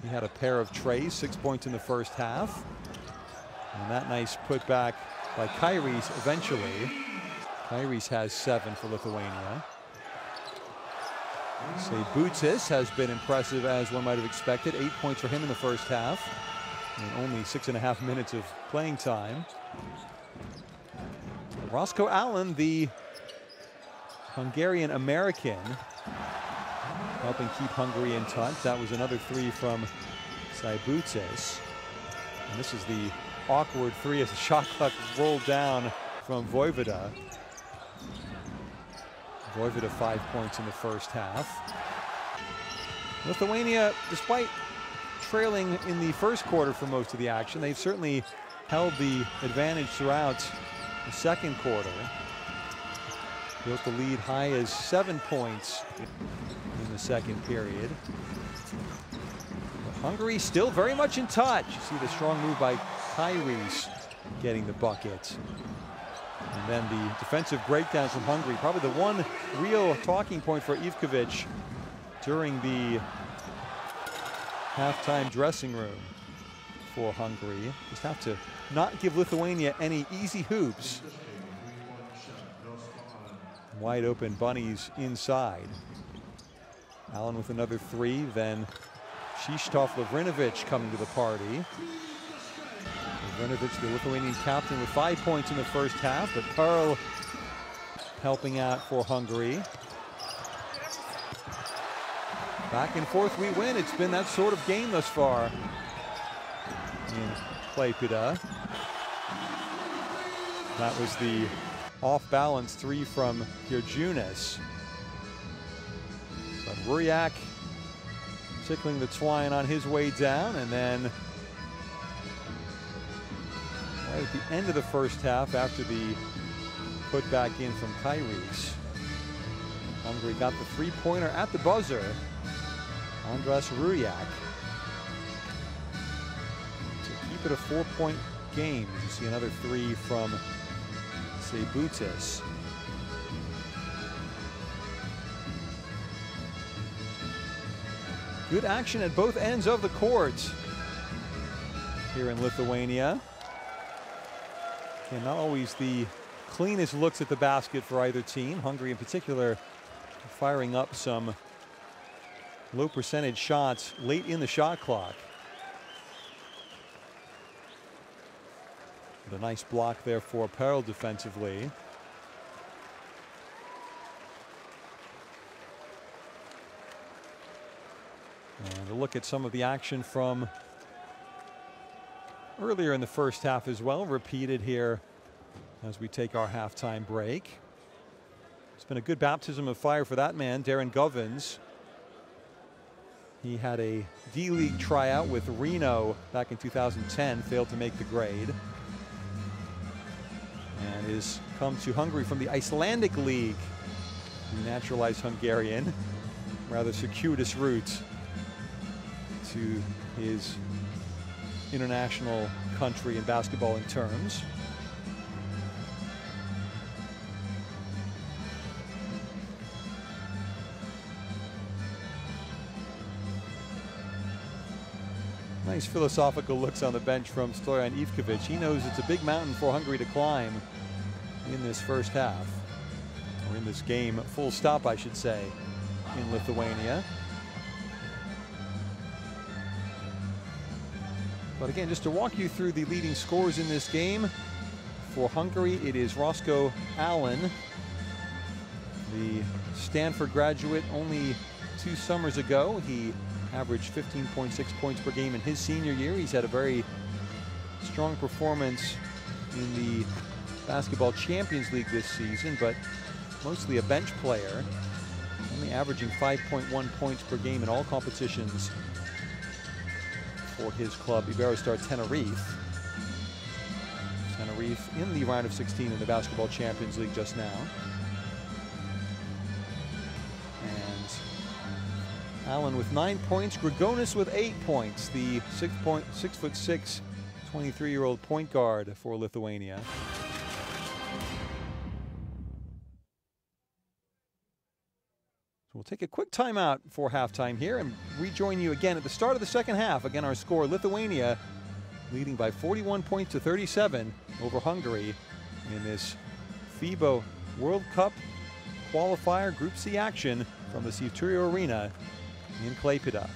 He had a pair of trays, 6 points in the first half. And that nice putback by Kairis eventually. Kairis has 7 for Lithuania. Seibutis has been impressive as one might have expected. 8 points for him in the first half. And only 6.5 minutes of playing time. Roscoe Allen, the Hungarian-American, helping keep Hungary in touch. That was another 3 from Seibutis. And this is the awkward 3 as the shot clock rolled down from Vojvoda. Vojvoda 5 points in the first half. Lithuania, despite trailing in the first quarter for most of the action, they've certainly held the advantage throughout the second quarter. Built the lead high as 7 points in the second period. But Hungary still very much in touch. You see the strong move by Kairis getting the bucket. And then the defensive breakdown from Hungary. Probably the one real talking point for Ivkovic during the halftime dressing room for Hungary. Just have to not give Lithuania any easy hoops. Wide open bunnies inside. Allen with another 3, then Krzysztof Lavrinovic coming to the party. Lavrinovic, the Lithuanian captain, with 5 points in the first half, but Pearl helping out for Hungary. Back and forth we win. It's been that sort of game thus far in Klaipėda. That was the off-balance 3 from Girjunas. But Ruriak tickling the twine on his way down, and then right at the end of the first half, after the put back in from Kairis, Hungary got the 3-pointer at the buzzer. Andras Ruriak to keep it a 4-point game. You see another 3 from Seibutis. Good action at both ends of the court here in Lithuania. And not always the cleanest looks at the basket for either team. Hungary in particular firing up some low percentage shots late in the shot clock. But a nice block there for Perl defensively. And a look at some of the action from earlier in the first half as well, repeated here as we take our halftime break. It's been a good baptism of fire for that man, Darren Govins. He had a D-League tryout with Reno back in 2010, failed to make the grade. And has come to Hungary from the Icelandic League. The naturalized Hungarian, rather circuitous route to his international country in basketball in terms. Nice philosophical looks on the bench from Stojan Ivkovic. He knows it's a big mountain for Hungary to climb in this first half, or in this game, full stop, I should say, in Lithuania. But again, just to walk you through the leading scorers in this game, for Hungary, it is Roscoe Allen, the Stanford graduate. Only 2 summers ago, he averaged 15.6 points per game in his senior year. He's had a very strong performance in the Basketball Champions League this season, but mostly a bench player, only averaging 5.1 points per game in all competitions for his club, Iberostar Tenerife. Tenerife in the round of 16 in the Basketball Champions League just now. Allen with 9 points, Grigonis with 8 points, the 6'6", 23-year-old point guard for Lithuania. So we'll take a quick timeout for halftime here and rejoin you again at the start of the second half. Again, our score, Lithuania leading by 41 points to 37 over Hungary in this FIBA World Cup qualifier Group C action from the Sivturio Arena in Klaipėda.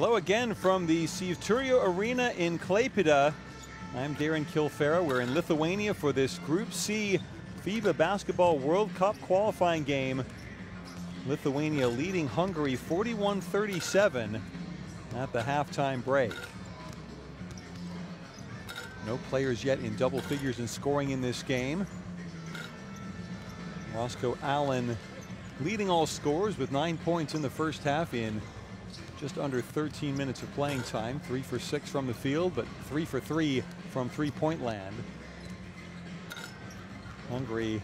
Hello again from the Sivturio Arena in Klaipėda. I'm Darren Kilfera. We're in Lithuania for this Group C FIBA Basketball World Cup qualifying game. Lithuania leading Hungary 41-37 at the halftime break. No players yet in double figures in scoring in this game. Roscoe Allen leading all scorers with 9 points in the first half in just under 13 minutes of playing time. 3 for 6 from the field, but 3 for 3 from three-point land. Hungary,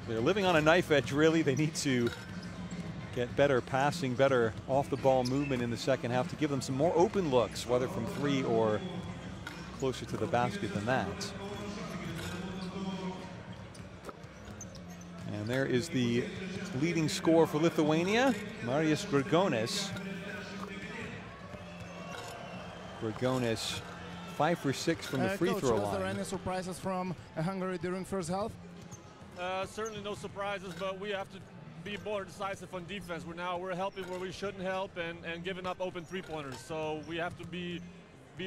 they're living on a knife edge, really. They need to get better passing, better off-the-ball movement in the second half to give them some more open looks, whether from 3 or closer to the basket than that. And there is the leading scorer for Lithuania, Marius Grigonis. Grigonis 5 for 6 from the free throw line.
Was there any surprises from Hungary during first half?
Certainly no surprises, but we have to be more decisive on defense. We're helping where we shouldn't help and giving up open three-pointers. So we have to be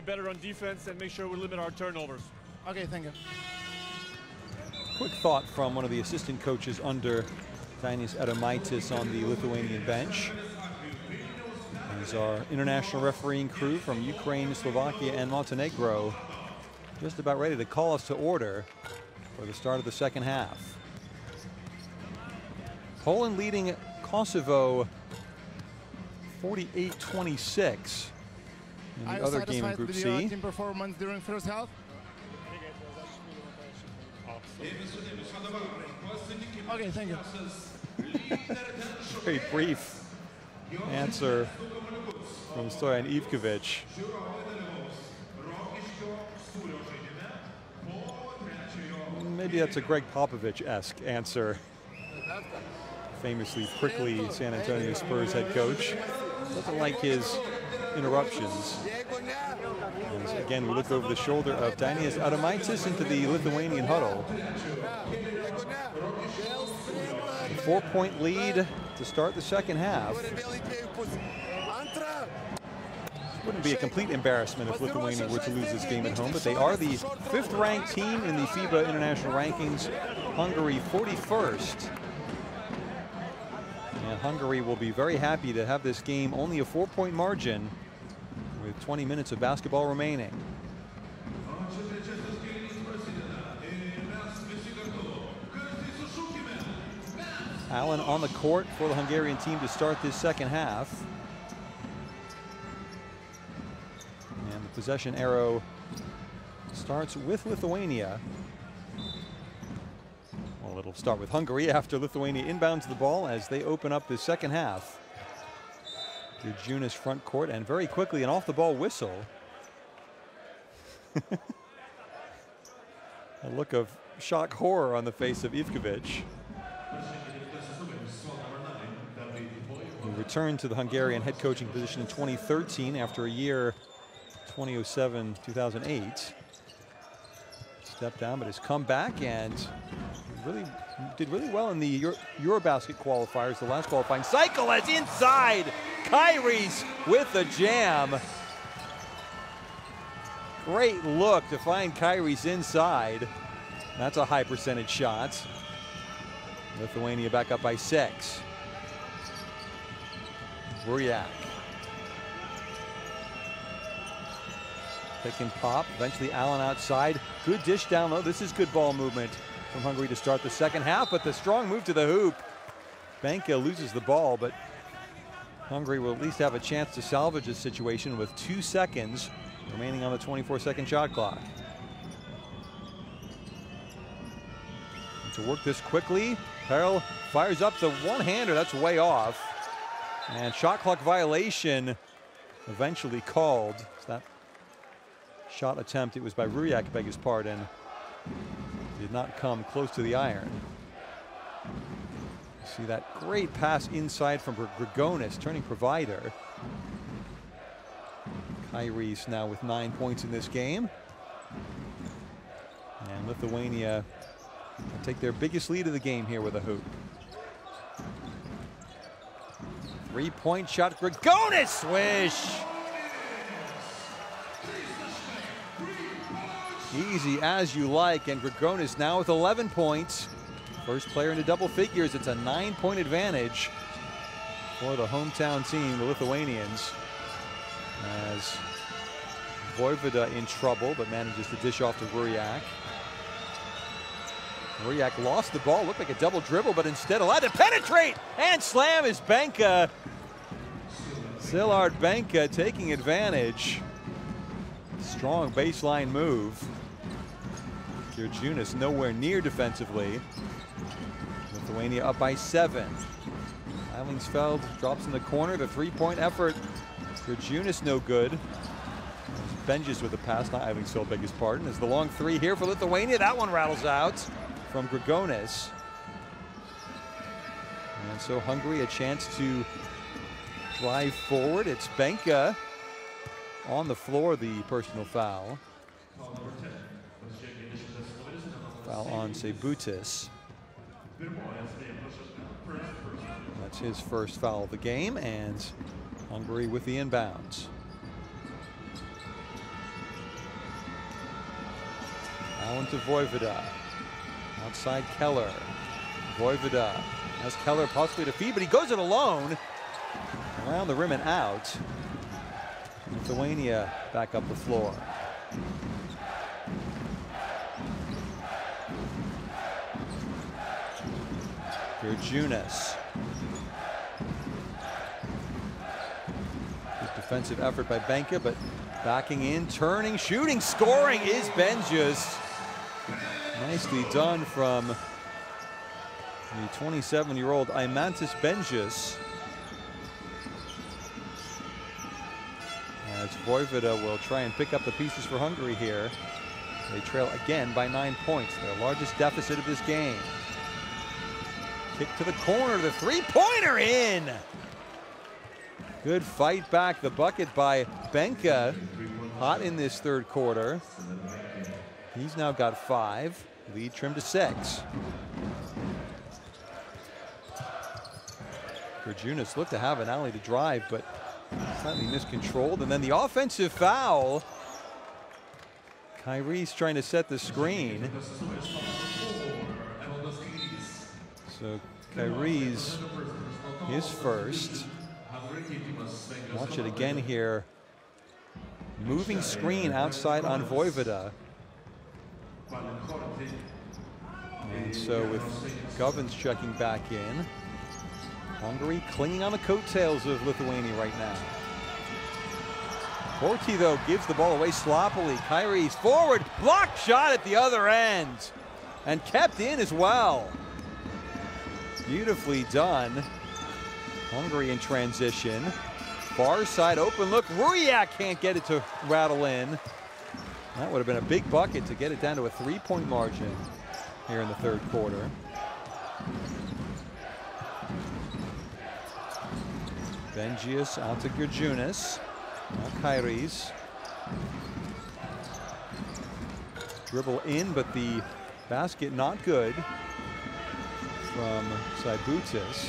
better on defense and make sure we limit our turnovers.
Okay, thank you.
Quick thought from one of the assistant coaches under Dainis Adomaitis on the Lithuanian bench. These are international refereeing crew from Ukraine, Slovakia, and Montenegro, just about ready to call us to order for the start of the second half. Poland leading Kosovo 48-26 in the other game in Group C.
Are you satisfied with your team performance during first half? Okay, thank you.
Very brief answer from Stoyan Ivkovic. Maybe that's a Greg Popovich-esque answer. Famously prickly San Antonio Spurs head coach. Doesn't like his interruptions. As again, we look over the shoulder of Dainis Adomaitis into the Lithuanian huddle. A 4-point lead to start the second half. Wouldn't be a complete embarrassment if Lithuania were to lose this game at home, but they are the 5th ranked team in the FIBA international rankings. Hungary 41st. And Hungary will be very happy to have this game only a 4-point margin with 20 minutes of basketball remaining. Allen on the court for the Hungarian team to start this second half. And the possession arrow starts with Lithuania. Well, it'll start with Hungary after Lithuania inbounds the ball as they open up the second half. Junis front court, and very quickly an off-the-ball whistle. A look of shock horror on the face of Ivkovic. He returned to the Hungarian head coaching position in 2013 after a year 2007-2008. Stepped down, but has come back and did really well in the Eurobasket qualifiers, the last qualifying cycle. As inside, Kairis with the jam. Great look to find Kairis inside. That's a high percentage shot. Lithuania back up by 6. Ruriak. Pick and pop, eventually Allen outside. Good dish down low. This is good ball movement from Hungary to start the second half, but the strong move to the hoop. Benka loses the ball, but Hungary will at least have a chance to salvage this situation with 2 seconds remaining on the 24-second shot clock. To work this quickly, Perel fires up the one-hander. That's way off. And shot clock violation eventually called. So that shot attempt, it was by Ruriak, beg his pardon, did not come close to the iron. See that great pass inside from Grigonis, turning provider. Kairis now with 9 points in this game. And Lithuania take their biggest lead of the game here with a hoop. Three-point shot, Grigonis, swish. Easy as you like, and Grigonis now with 11 points. First player into double figures. It's a 9-point advantage for the hometown team, the Lithuanians, as Vojvoda in trouble, but manages to dish off to Ruriak. Ruriak lost the ball, looked like a double dribble, but instead allowed to penetrate and slam is Benka. Szilard Benka taking advantage. Strong baseline move. Girjunas nowhere near defensively. Lithuania up by 7. Eilingsfeld drops in the corner. The three-point effort. Girjunas no good. Benjes with a pass, not Eilingsfeld, beg his pardon. As the long three here for Lithuania. That one rattles out from Grigonis. And so Hungary a chance to drive forward. It's Benka on the floor, the personal foul. Foul on Seibutis. That's his first foul of the game, and Hungary with the inbounds. Allen to Vojvoda. Outside Keller. Vojvoda has Keller possibly to feed, but he goes it alone. Around the rim and out. Lithuania back up the floor. Girjunas. Good defensive effort by Benka, but backing in, turning, shooting, scoring is Benjes. Nicely done from the 27-year-old Eimantas Benjes. As Vojvoda will try and pick up the pieces for Hungary here. They trail again by 9 points, their largest deficit of this game. Kick to the corner, the three-pointer in. Good fight back, the bucket by Benka. Hot in this third quarter. He's now got 5, lead trimmed to 6. Girjunas looked to have an alley to drive, but slightly miscontrolled. And then the offensive foul. Kyrie's trying to set the screen. So Kyrie's his first. Watch it again here. Moving screen outside on Vojvoda. And so with Govins checking back in, Hungary clinging on the coattails of Lithuania right now. Horty, though, gives the ball away sloppily. Kyrie's forward, blocked shot at the other end, and kept in as well. Beautifully done. Hungary in transition. Far side open look. Ruriak can't get it to rattle in. That would have been a big bucket to get it down to a 3-point margin here in the third quarter. Benjius out to Girjunas. Now Kyrie's. Dribble in, but the basket not good from Seibutis.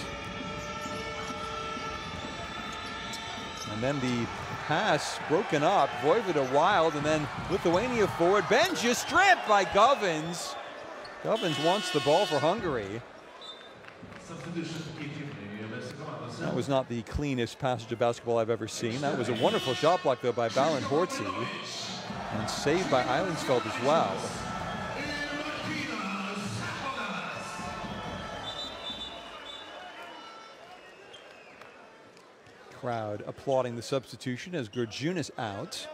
And then the pass broken up. Vojvoda wild, and then Lithuania forward. Benjius stripped by Govins. Govins wants the ball for Hungary. That was not the cleanest passage of basketball I've ever seen. That was a wonderful shot block, though, by Balin Hortzy, and saved by Eilingsfeld as well. Crowd applauding the substitution as Girjunas out.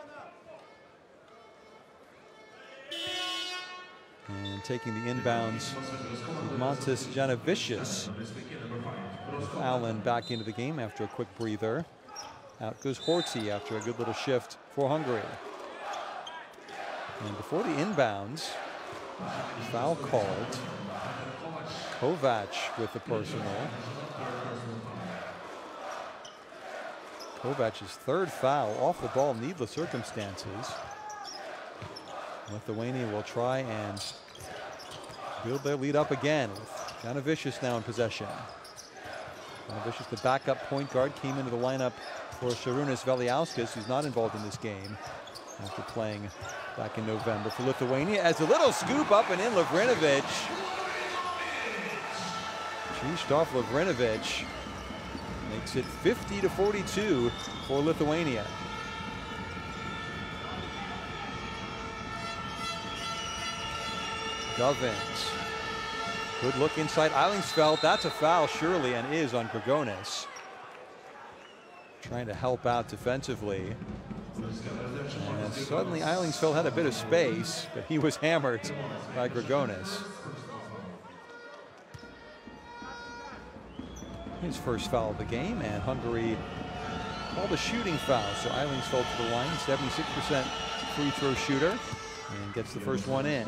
And taking the inbounds, Montes Janavicius. Allen back into the game after a quick breather. Out goes Hortzy after a good little shift for Hungary. And before the inbounds, foul called. Kovac with the personal. Kovac's third foul off the ball, needless circumstances. Lithuania will try and build their lead up again with Janavicius now in possession. Janavicius, the backup point guard, came into the lineup for Šarūnas Veliauskas, who's not involved in this game after playing back in November for Lithuania. As a little scoop up and in, Lavrinovic. Krzysztof Lavrinovic makes it 50-42 for Lithuania. Govins. Good look inside Eilingsfeld. That's a foul, surely, and is on Grigonis. Trying to help out defensively. And suddenly Eilingsfeld had a bit of space, but he was hammered by Grigonis. His first foul of the game, and Hungary called a shooting foul. So Eilingsfeld to the line, 76% free throw shooter, and gets the first one in.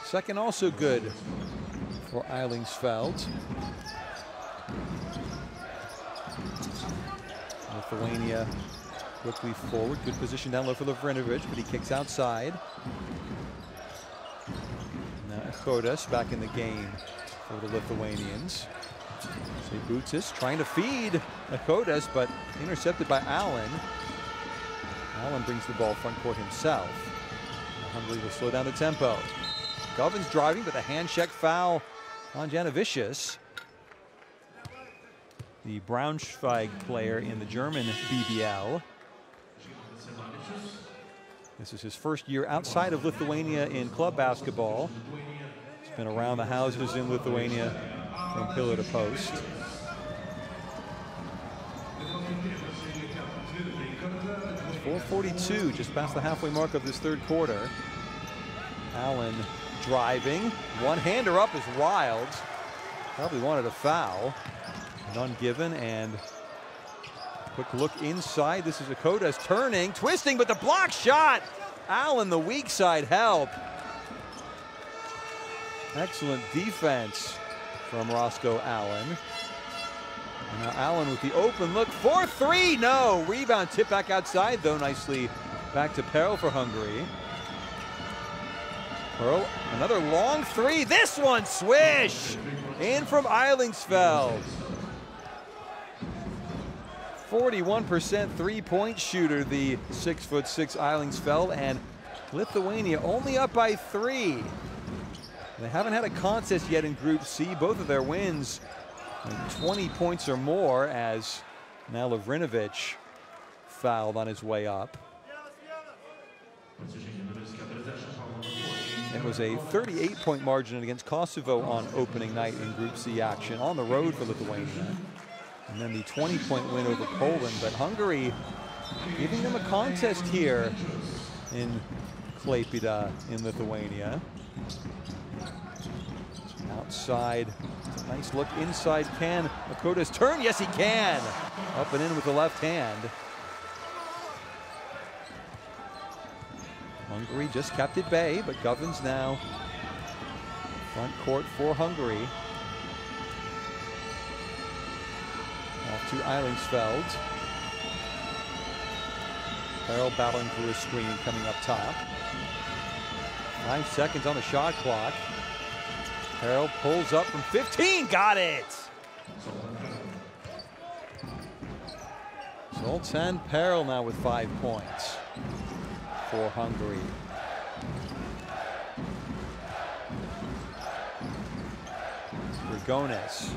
Second also good for Eilingsfeld. Lithuania quickly forward. Good position down low for Lavrinovic, but he kicks outside. Now Kodas back in the game for the Lithuanians. Seibutis trying to feed Kodas, but intercepted by Allen. Allen brings the ball front court himself. Now Hungary will slow down the tempo. Govins driving, but a hand check foul on Janavicius. The Braunschweig player in the German BBL. This is his first year outside of Lithuania in club basketball. He's been around the houses in Lithuania from pillar to post. It's 4:42, just past the halfway mark of this third quarter. Allen driving, one-hander up is wild. Probably wanted a foul. None given, and quick look inside. This is Kodas turning, twisting, but the block shot. Allen, the weak side help. Excellent defense from Roscoe Allen. And now Allen with the open look for three. No, rebound tip back outside though. Nicely back to Perl for Hungary. Perl, another long three. This one, swish! In from Eilingsfeld. 41% three-point shooter, the 6'6" Eilingsfeld, and Lithuania only up by 3. They haven't had a contest yet in Group C. Both of their wins 20 points or more, as now Lavrinovic fouled on his way up. It was a 38-point margin against Kosovo on opening night in Group C action on the road for Lithuania. And then the 20-point win over Poland. But Hungary giving them a contest here in Klaipėda in Lithuania. Outside, nice look inside. Can Kodas turn? Yes, he can. Up and in with the left hand. Hungary just kept at bay, but Govins now front court for Hungary. Off to Eilingsfeld. Perl battling through a screen coming up top. 5 seconds on the shot clock. Perl pulls up from 15, got it! Zoltan Perl now with 5 points for Hungary. Grigonis.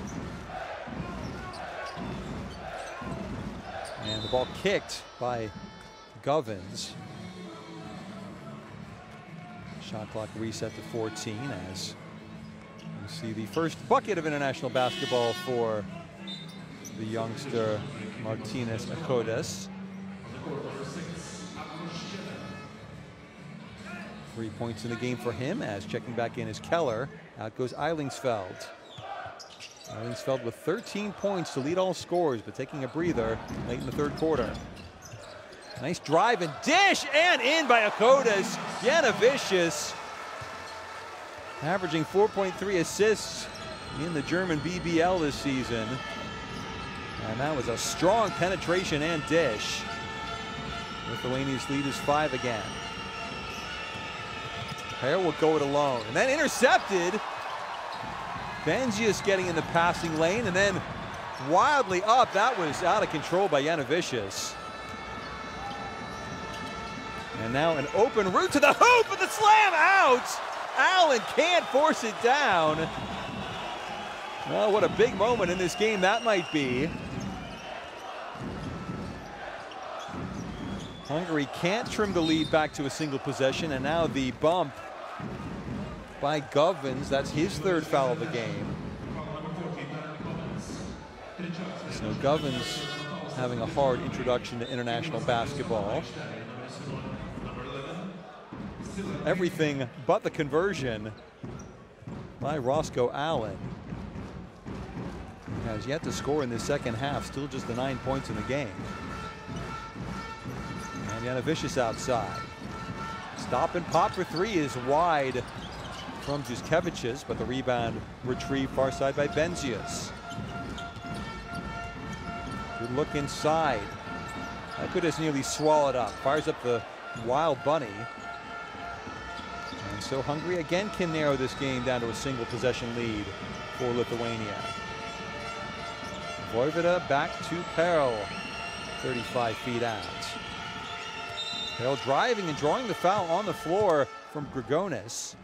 And the ball kicked by Govins. Shot clock reset to 14 as you see the first bucket of international basketball for the youngster Martynas Kodas. 3 points in the game for him, as checking back in is Keller. Out goes Eilingsfeld. Eilingsfeld with 13 points to lead all scorers, but taking a breather late in the third quarter. Nice drive and dish, and in by Kodas. Janavicius averaging 4.3 assists in the German BBL this season. And that was a strong penetration and dish. Lithuania's lead is 5 again. Hare will go it alone, and then intercepted. Benzius getting in the passing lane, and then wildly up. That was out of control by Janovicius. And now an open route to the hoop, and the slam out. Allen can't force it down. Well, what a big moment in this game that might be. Hungary can't trim the lead back to a single possession, and now the bump by Govins. That's his third foul of the game. So Govins having a hard introduction to international basketball. Everything but the conversion by Roscoe Allen. He has yet to score in the second half, still just the 9 points in the game. And Janovicius outside. Stop and pop for three is wide from Juskevicius, but the rebound retrieved far side by Benzius. Good look inside. That could have nearly swallowed up. Fires up the wild bunny. And so Hungary again can narrow this game down to a single possession lead for Lithuania. Vojvoda back to Perl, 35 feet out. Perl driving and drawing the foul on the floor from Grigonis.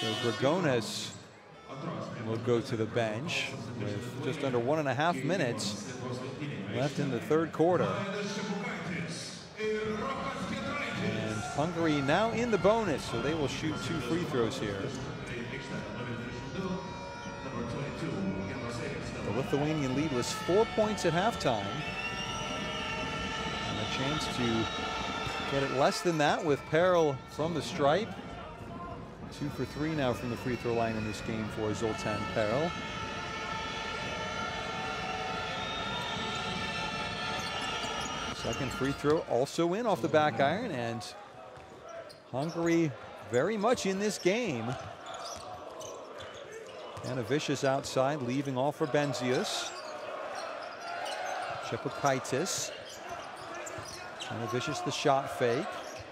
So Grigonis will go to the bench with just under 1.5 minutes left in the third quarter. And Hungary now in the bonus, so they will shoot 2 free throws here. The Lithuanian lead was 4 points at halftime. And a chance to get it less than that with Perl from the stripe. 2 for 3 now from the free throw line in this game for Zoltan Perl. Second free throw also in off the back iron, and Hungary very much in this game. Janovicius outside, leaving all for Benzius. Chepukaitis. Janovicius the shot fake.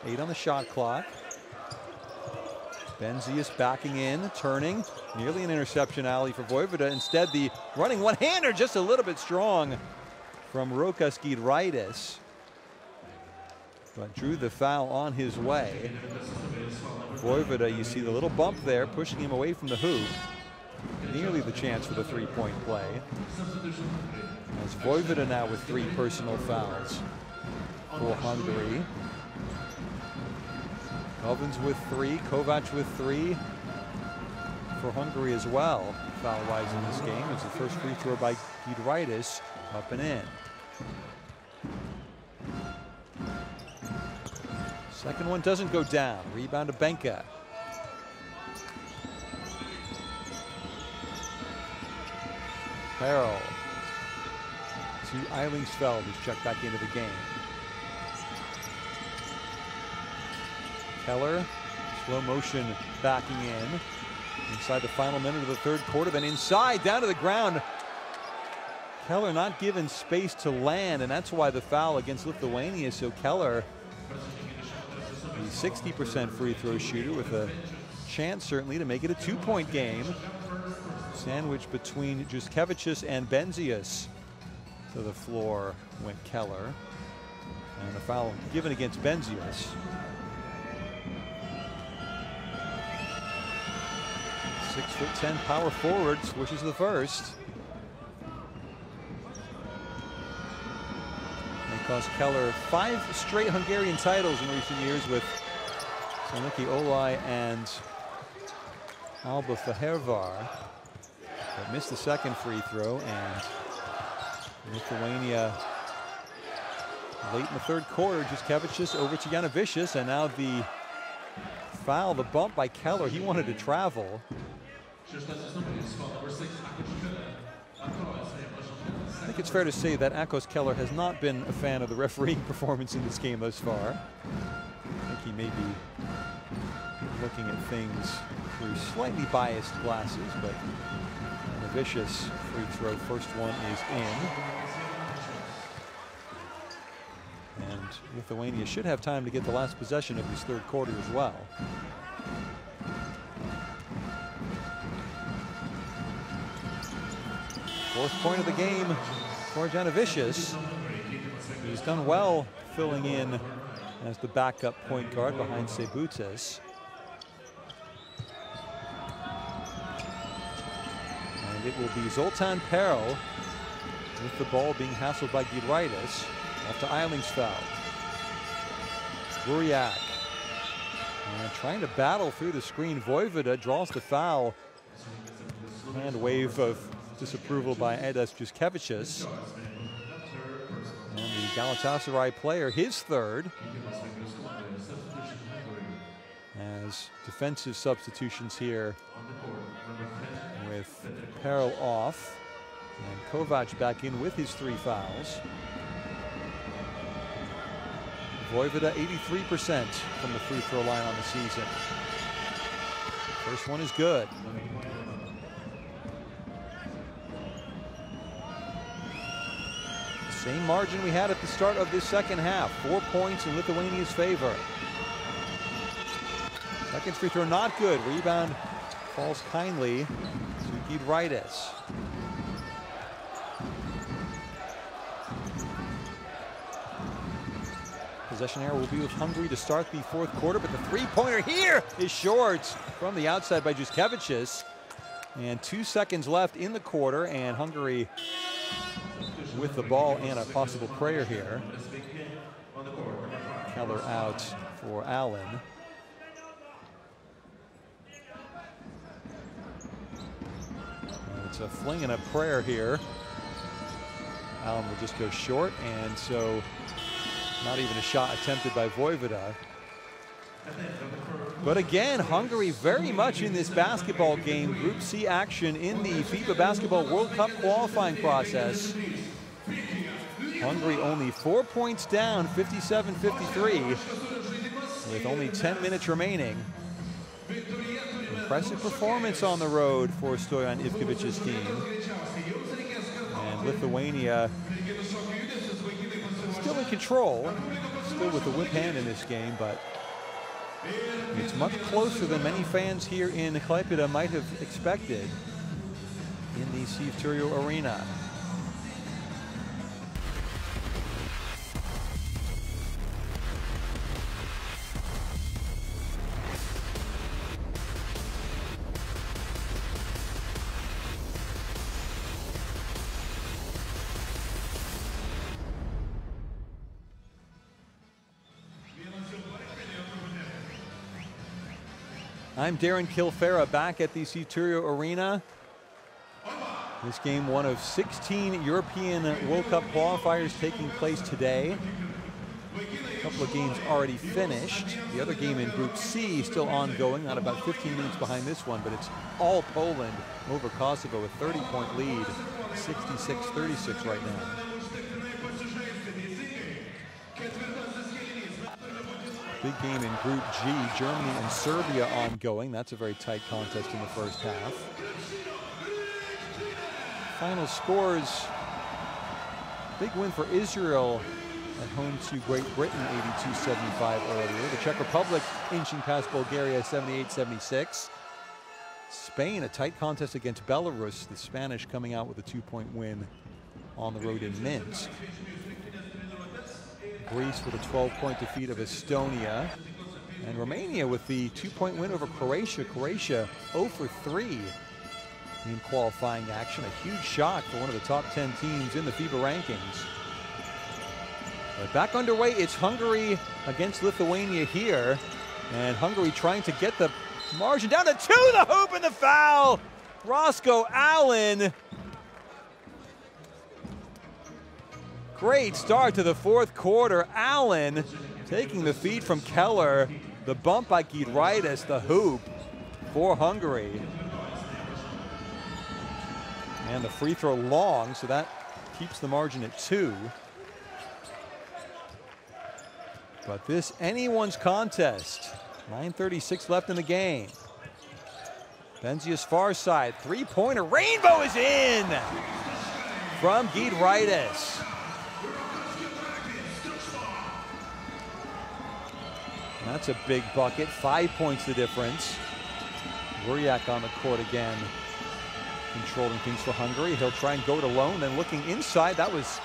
8 on the shot clock. Benzius backing in, turning. Nearly an interception alley for Vojvoda. Instead, the running one-hander just a little bit strong from Rokas Giedraitis. But drew the foul on his way. Vojvoda, you see the little bump there, pushing him away from the hoop. Nearly the chance for the three-point play. As Vojvoda now with 3 personal fouls for Hungary. Govins with 3, Kovac with 3 for Hungary as well. Foul-wise in this game is the first free throw by Giedraitis, up and in. Second one doesn't go down. Rebound to Benka. Perl to Eilingsfeld, who's checked back into the game. Keller, slow motion backing in. Inside the final minute of the third quarter, then inside, down to the ground. Keller not given space to land, and that's why the foul against Lithuania. So Keller, the 60% free throw shooter, with a chance certainly to make it a 2-point game. Sandwich between Juskevicius and Benzius. To the floor went Keller. And a foul given against Benzius. 6'10" power forward swishes the first. And cost Keller 5 straight Hungarian titles in recent years with Szaniki Olaj and Alba Fehervar. But missed the second free throw, and Lithuania late in the third quarter. Juskevicius over to Janovicius, and now the foul, the bump by Keller. He wanted to travel. I think it's fair to say that Akos Keller has not been a fan of the refereeing performance in this game thus far. I think he may be looking at things through slightly biased glasses, but a vicious free throw. First one is in. And And Lithuania should have time to get the last possession of this third quarter as well. Fourth point of the game for Janovicius. He's done well filling in as the backup point guard behind Sebutis. And it will be Zoltan Perl with the ball being hassled by Giedraitis. Off to Eilingsfeld. Buriak. And trying to battle through the screen. Vojvoda draws the foul. Hand wave of disapproval by Edas Juskevicius. And the Galatasaray player, his third. As defensive substitutions here with Perl off. And Kovac back in with his 3 fouls. Vojvoda 83% from the free throw line on the season. First one is good. Same margin we had at the start of this second half. 4 points in Lithuania's favor. Second free throw not good. Rebound falls kindly to Giedraitis. Possession error will be with Hungary to start the fourth quarter, but the three-pointer here is short from the outside by Juskevicius. And 2 seconds left in the quarter, and Hungary with the ball and a possible prayer here. Keller out for Allen. And it's a fling and a prayer here. Allen will just go short, and so not even a shot attempted by Vojvoda. But again, Hungary very much in this basketball game. Group C action in the FIBA Basketball World Cup qualifying process. Hungary only 4 points down, 57-53, with only 10 minutes remaining. Impressive performance on the road for Stoyan Ivkovic's team. And Lithuania still in control, still with the whip hand in this game, but it's much closer than many fans here in Klaipėda might have expected in the Steve Turio Arena. I'm Darren Kilfera back at the Turio Arena. This game, one of 16 European World Cup qualifiers taking place today. A couple of games already finished. The other game in Group C still ongoing, not about 15 minutes behind this one, but it's all Poland over Kosovo, a 30-point lead, 66-36 right now. Big game in Group G, Germany and Serbia ongoing. That's a very tight contest in the first half. Final scores, big win for Israel at home to Great Britain, 82-75 earlier. The Czech Republic inching past Bulgaria, 78-76. Spain, a tight contest against Belarus. The Spanish coming out with a 2-point win on the road in Minsk. Greece with a 12-point defeat of Estonia. And Romania with the 2-point win over Croatia. Croatia 0 for 3 in qualifying action. A huge shock for one of the top 10 teams in the FIBA rankings. But back underway, it's Hungary against Lithuania here. And Hungary trying to get the margin down to 2, the hoop and the foul. Roscoe Allen. Great start to the fourth quarter. Allen taking the feed from Keller. The bump by Giedraitis, the hoop for Hungary. And the free throw long, so that keeps the margin at 2. But this anyone's contest. 9:36 left in the game. Benzia's far side, three-pointer, rainbow is in from Giedraitis. That's a big bucket. 5 points the difference. Wuriak on the court again, controlling things for Hungary. He'll try and go it alone, then looking inside. That was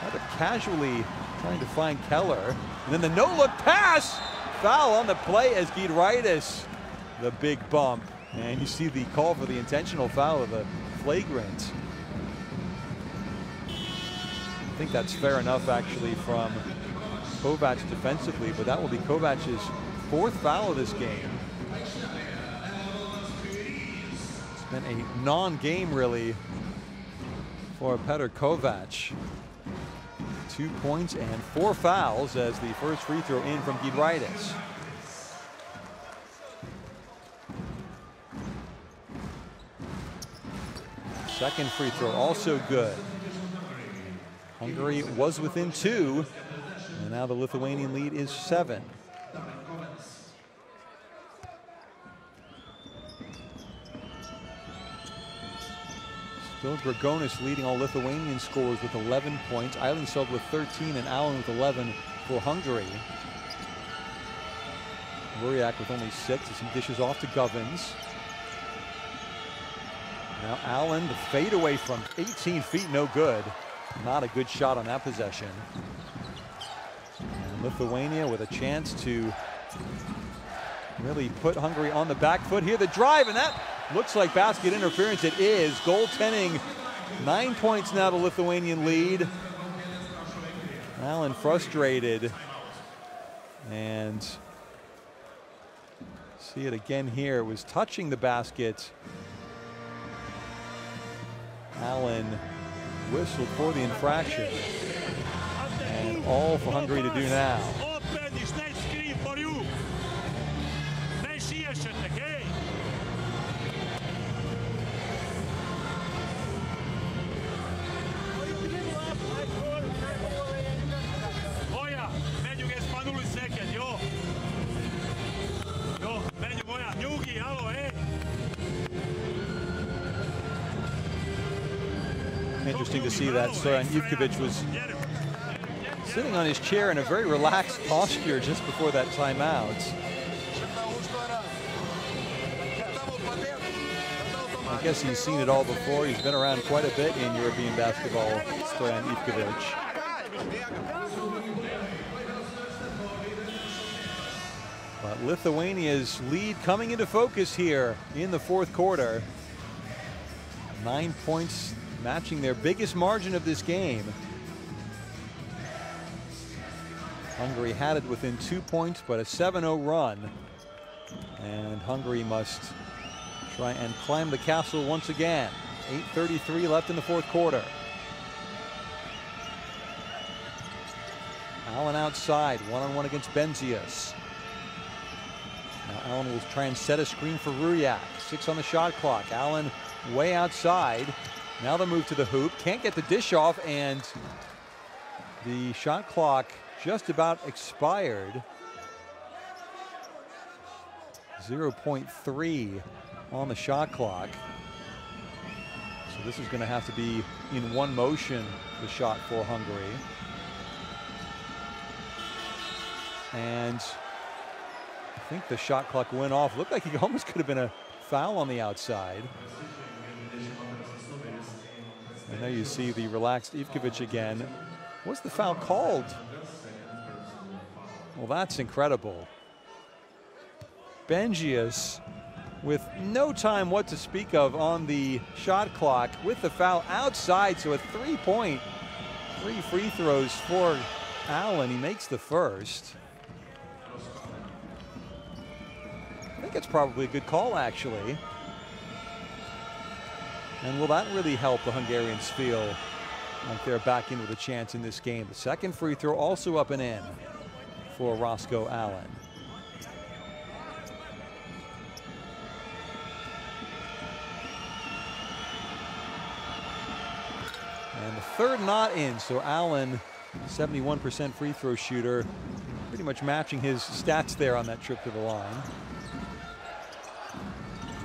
rather casually trying to find Keller. And then the no-look pass. Foul on the play as Giedraitis, the big bump. And you see the call for the intentional foul of a flagrant. I think that's fair enough actually from Kovac defensively, but that will be Kovac's 4th foul of this game. It's been a non-game really for Petr Kovac. 2 points and 4 fouls as the first free throw in from Giedraitis. Second free throw also good. Hungary was within 2, and now the Lithuanian lead is 7. Still Grigonis leading all Lithuanian scorers with 11 points. Eilenseld with 13 and Allen with 11 for Hungary. Wuriak with only 6 as he dishes off to Govins. Now Allen, the fadeaway from 18 feet, no good. Not a good shot on that possession. And Lithuania with a chance to really put Hungary on the back foot here. The drive, and that looks like basket interference. It is. Goaltending. 9 points now the Lithuanian lead. Allen frustrated. And see it again here. It was touching the basket. Allen whistled for the infraction. And all for Hungary to do now. Interesting to see that Stojan Ivkovic was sitting on his chair in a very relaxed posture just before that timeout. I guess he's seen it all before. He's been around quite a bit in European basketball, Stojan Ivkovic. But Lithuania's lead coming into focus here in the 4th quarter. 9 points, matching their biggest margin of this game. Hungary had it within 2 points, but a 7-0 run. And Hungary must try and climb the castle once again. 8:33 left in the 4th quarter. Allen outside, one-on-one against Benzias. Now Allen will try and set a screen for Wuriak. 6 on the shot clock. Allen way outside. Now the move to the hoop. Can't get the dish off, and the shot clock just about expired. 0.3 on the shot clock. So this is going to have to be in one motion, the shot for Hungary. And I think the shot clock went off. Looked like it almost could have been a foul on the outside. And there you see the relaxed Ivkovic again. What's the foul called? Well, that's incredible. Benzias with no time what to speak of on the shot clock with the foul outside. So a 3-point, 3 free throws for Allen. He makes the first. I think it's probably a good call, actually. And will that really help the Hungarians feel like they're back in with a chance in this game? The second free throw also up and in for Roscoe Allen. And the third not in, so Allen, 71% free throw shooter, pretty much matching his stats there on that trip to the line.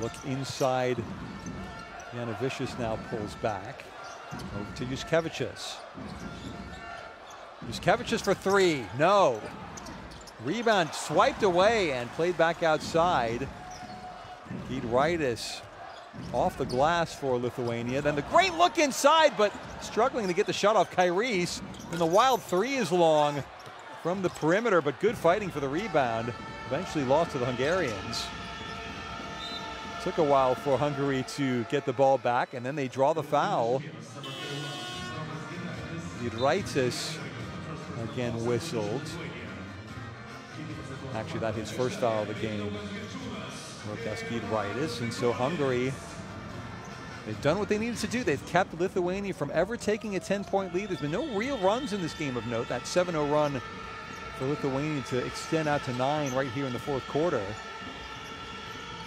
Look inside. Janovicius now pulls back. Over to Juskevicius. Juskevicius for 3. No. Rebound swiped away and played back outside. Giedraitis off the glass for Lithuania. Then the great look inside, but struggling to get the shot off Kairis. And the wild three is long from the perimeter, but good fighting for the rebound. Eventually lost to the Hungarians. Took a while for Hungary to get the ball back, and then they draw the foul. Giedraitis again whistled. Actually, that's his first foul of the game. Rokas Giedraitis, and so Hungary, they've done what they needed to do. They've kept Lithuania from ever taking a 10-point lead. There's been no real runs in this game of note. That 7-0 run for Lithuania to extend out to 9 right here in the fourth quarter.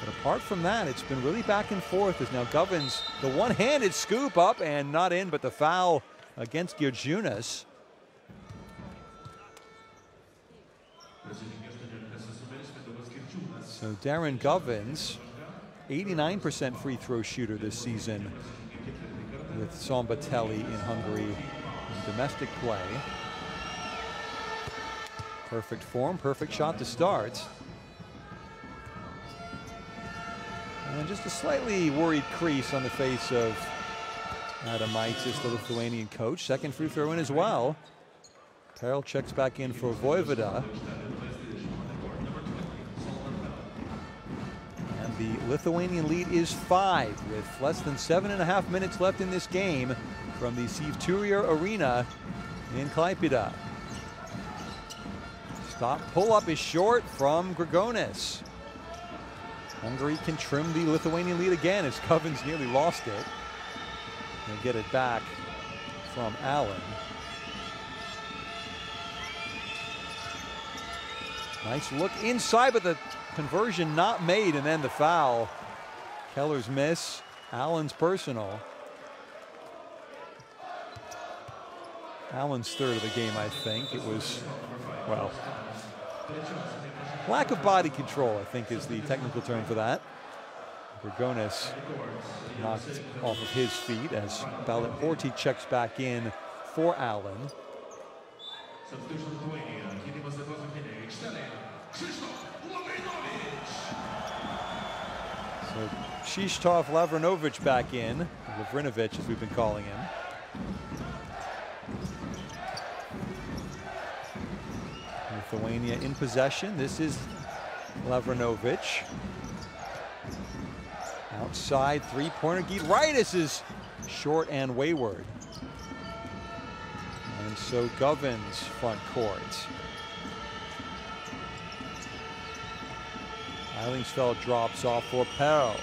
But apart from that, it's been really back and forth as now Govins, the one-handed scoop up and not in, but the foul against Georgiunas. So Darren Govins, 89% free throw shooter this season with Szombathely in Hungary in domestic play. Perfect form, perfect shot to start. And just a slightly worried crease on the face of Adamaitis, the Lithuanian coach. Second free throw in as well. Perel checks back in for Vojvoda. And the Lithuanian lead is 5 with less than 7.5 minutes left in this game from the Sivturia Arena in Klaipėda. Stop pull-up is short from Grigonis. Hungary can trim the Lithuanian lead again as Govins nearly lost it. They'll get it back from Allen. Nice look inside, but the conversion not made, and then the foul. Keller's miss, Allen's personal. Allen's third of the game, I think. It was, well, lack of body control, I think, is the technical term for that. Grigonis knocked off of his feet as Balint checks back in for Allen. So Krzysztof Lavrinovic back in, Lavrinovic as we've been calling him. Lithuania in possession. This is Lavrinovic. Outside three-pointer. Giedraitis is short and wayward. And so Govins front court. Eilingsfeld drops off for Perel.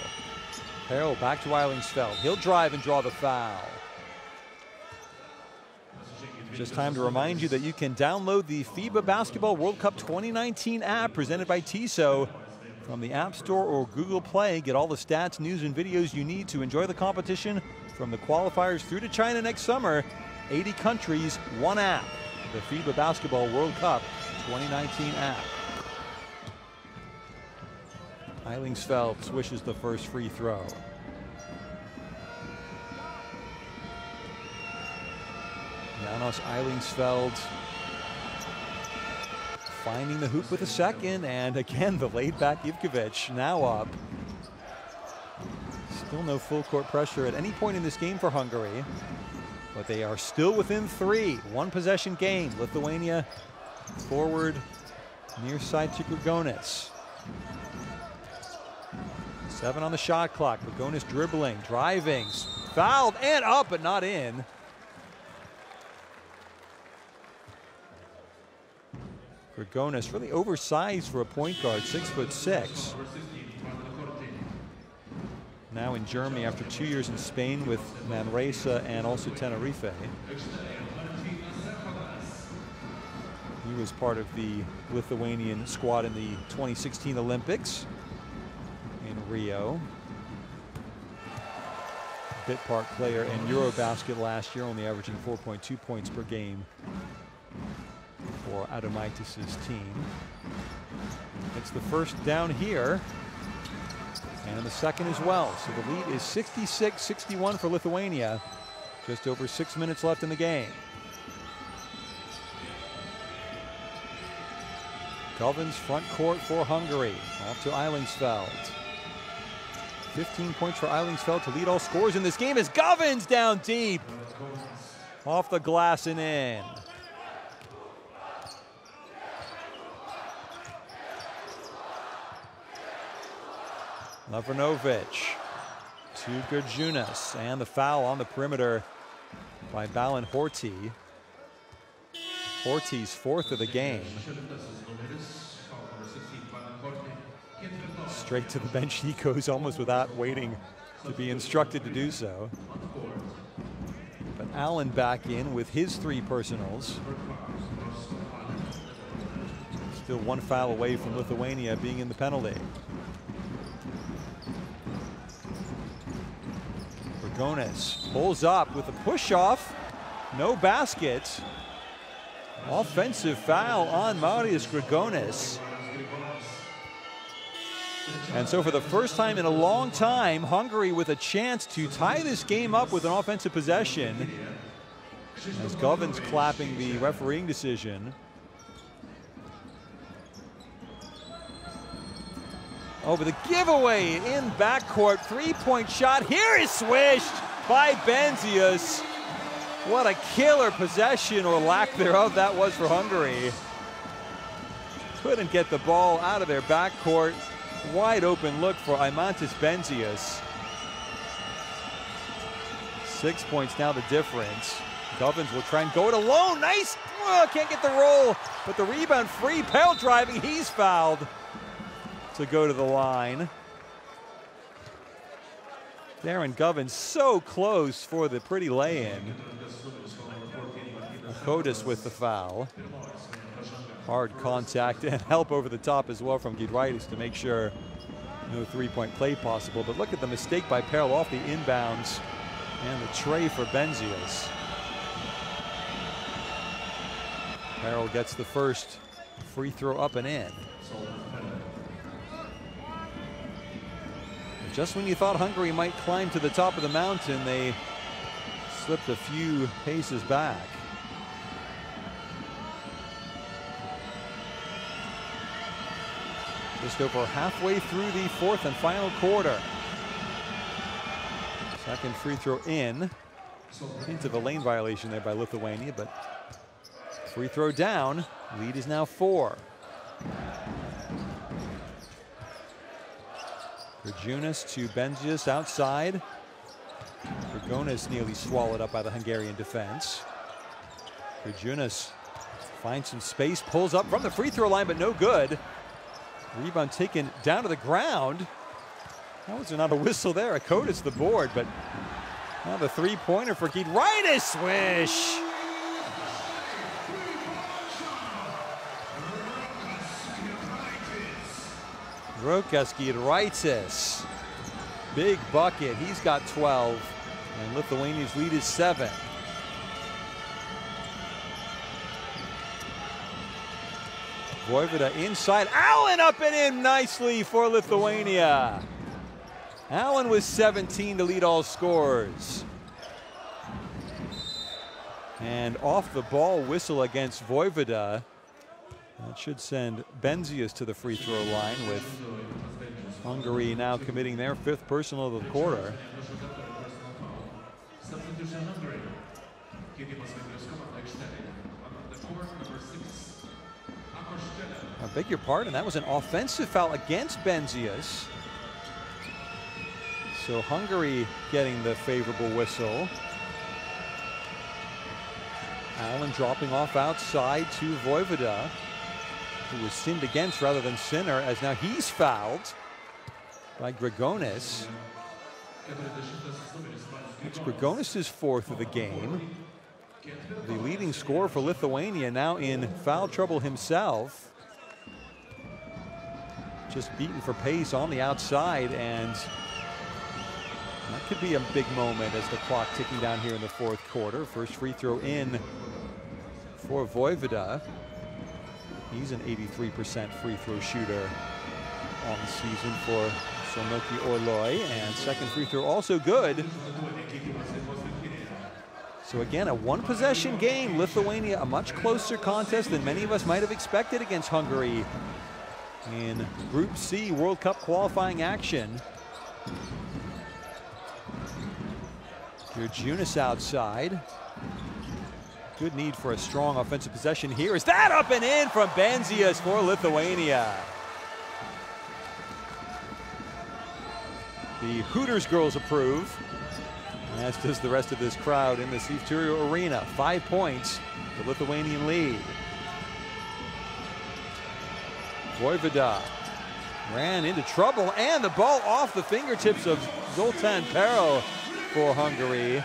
Perel back to Eilingsfeld. He'll drive and draw the foul. Just time to remind you that you can download the FIBA Basketball World Cup 2019 app presented by TISO from the App Store or Google Play. Get all the stats, news, and videos you need to enjoy the competition from the qualifiers through to China next summer. 80 countries, one app. The FIBA Basketball World Cup 2019 app. Eilingsfeld swishes the first free throw. Janos Eilingsfeld finding the hoop with a second, and again the laid-back Ivkovic now up. Still no full court pressure at any point in this game for Hungary, but they are still within 3. One possession game. Lithuania forward near side to Grigonis. 7 on the shot clock. Grigonis dribbling, driving, fouled and up but not in. Grigonis really oversized for a point guard, 6'6". Now in Germany after 2 years in Spain with Manresa and also Tenerife. He was part of the Lithuanian squad in the 2016 Olympics in Rio. Bit part player in Eurobasket last year, only averaging 4.2 points per game for Adamaitis' team. It's the first down here, and the second as well. So the lead is 66-61 for Lithuania. Just over 6 minutes left in the game. Govins front court for Hungary. Off to Eilingsfeld. 15 points for Eilingsfeld to lead all scorers in this game as Govins down deep. Off the glass and in. Lavrinovic to Gerjunas, and the foul on the perimeter by Balin Horty. Horty's fourth of the game. Straight to the bench he goes, almost without waiting to be instructed to do so. But Allen back in with his 3 personals. Still 1 foul away from Lithuania being in the penalty. Grigonis pulls up with a push-off. No basket. Offensive foul on Marius Grigonis. And so for the first time in a long time, Hungary with a chance to tie this game up with an offensive possession. As Govins clapping the refereeing decision. Over the giveaway in backcourt, 3-point shot. Here is swished by Benzius. What a killer possession, or lack thereof, that was for Hungary. Couldn't get the ball out of their backcourt. Wide open look for Aimantas Benzius. 6 points now the difference. Govins will try and go it alone. Nice, can't get the roll, but the rebound free. Pell driving, he's fouled to go to the line. Darren Govins so close for the pretty lay-in. Kodas with the foul. Hard contact and help over the top as well from Giedraitis to make sure no 3-point play possible. But look at the mistake by Perl off the inbounds and the tray for Benzius. Perl gets the first free throw up and in. Just when you thought Hungary might climb to the top of the mountain, they slipped a few paces back. Just over halfway through the 4th and final quarter. Second free throw in. Into the lane violation there by Lithuania, but free throw down. Lead is now 4. Gerjunas to Benzius outside. Grigonis nearly swallowed up by the Hungarian defense. Gerjunas finds some space, pulls up from the free throw line, but no good. Rebound taken down to the ground. How was there not a whistle there? Kodas the board, but now the 3-pointer for Giedraitis. Swish! Rokas Giedraitis. Big bucket. He's got 12. And Lithuania's lead is 7. Vojvoda inside. Allen up and in nicely for Lithuania. Allen with 17 to lead all scorers. And off the ball whistle against Vojvoda. That should send Benzius to the free throw line, with Hungary now committing their 5th personal of the quarter. I beg your pardon, that was an offensive foul against Benzius. So Hungary getting the favorable whistle. Allen dropping off outside to Vojvoda, who was sinned against rather than sinner, as now he's fouled by Grigonis. It's Grigonis' 4th of the game. The leading scorer for Lithuania now in foul trouble himself. Just beaten for pace on the outside, and that could be a big moment as the clock ticking down here in the 4th quarter. First free throw in for Vojvoda. He's an 83% free throw shooter on the season for Solnoki Orloi, and second free throw also good. So again, a one-possession game. Lithuania, a much closer contest than many of us might have expected against Hungary in Group C World Cup qualifying action. Georgiunas outside. Good need for a strong offensive possession here. Is that up and in from Benzias for Lithuania? The Hooters girls approve, as does the rest of this crowd in the Sivturio Arena. 5 points, the Lithuanian lead. Voivoda ran into trouble, and the ball off the fingertips of Zoltan Perel for Hungary.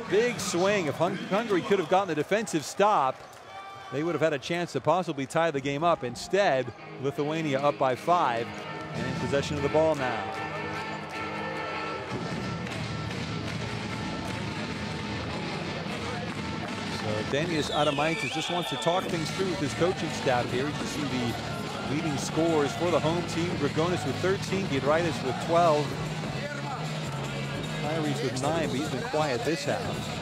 Big swing. If Hungary could have gotten the defensive stop, they would have had a chance to possibly tie the game up. Instead, Lithuania up by 5 and in possession of the ball now. So Dainius Adamaitis just wants to talk things through with his coaching staff here. You can see the leading scorers for the home team. Grigonis with 13, Giedraitis with 12. Kyrie's with 9, but he's been quiet this half.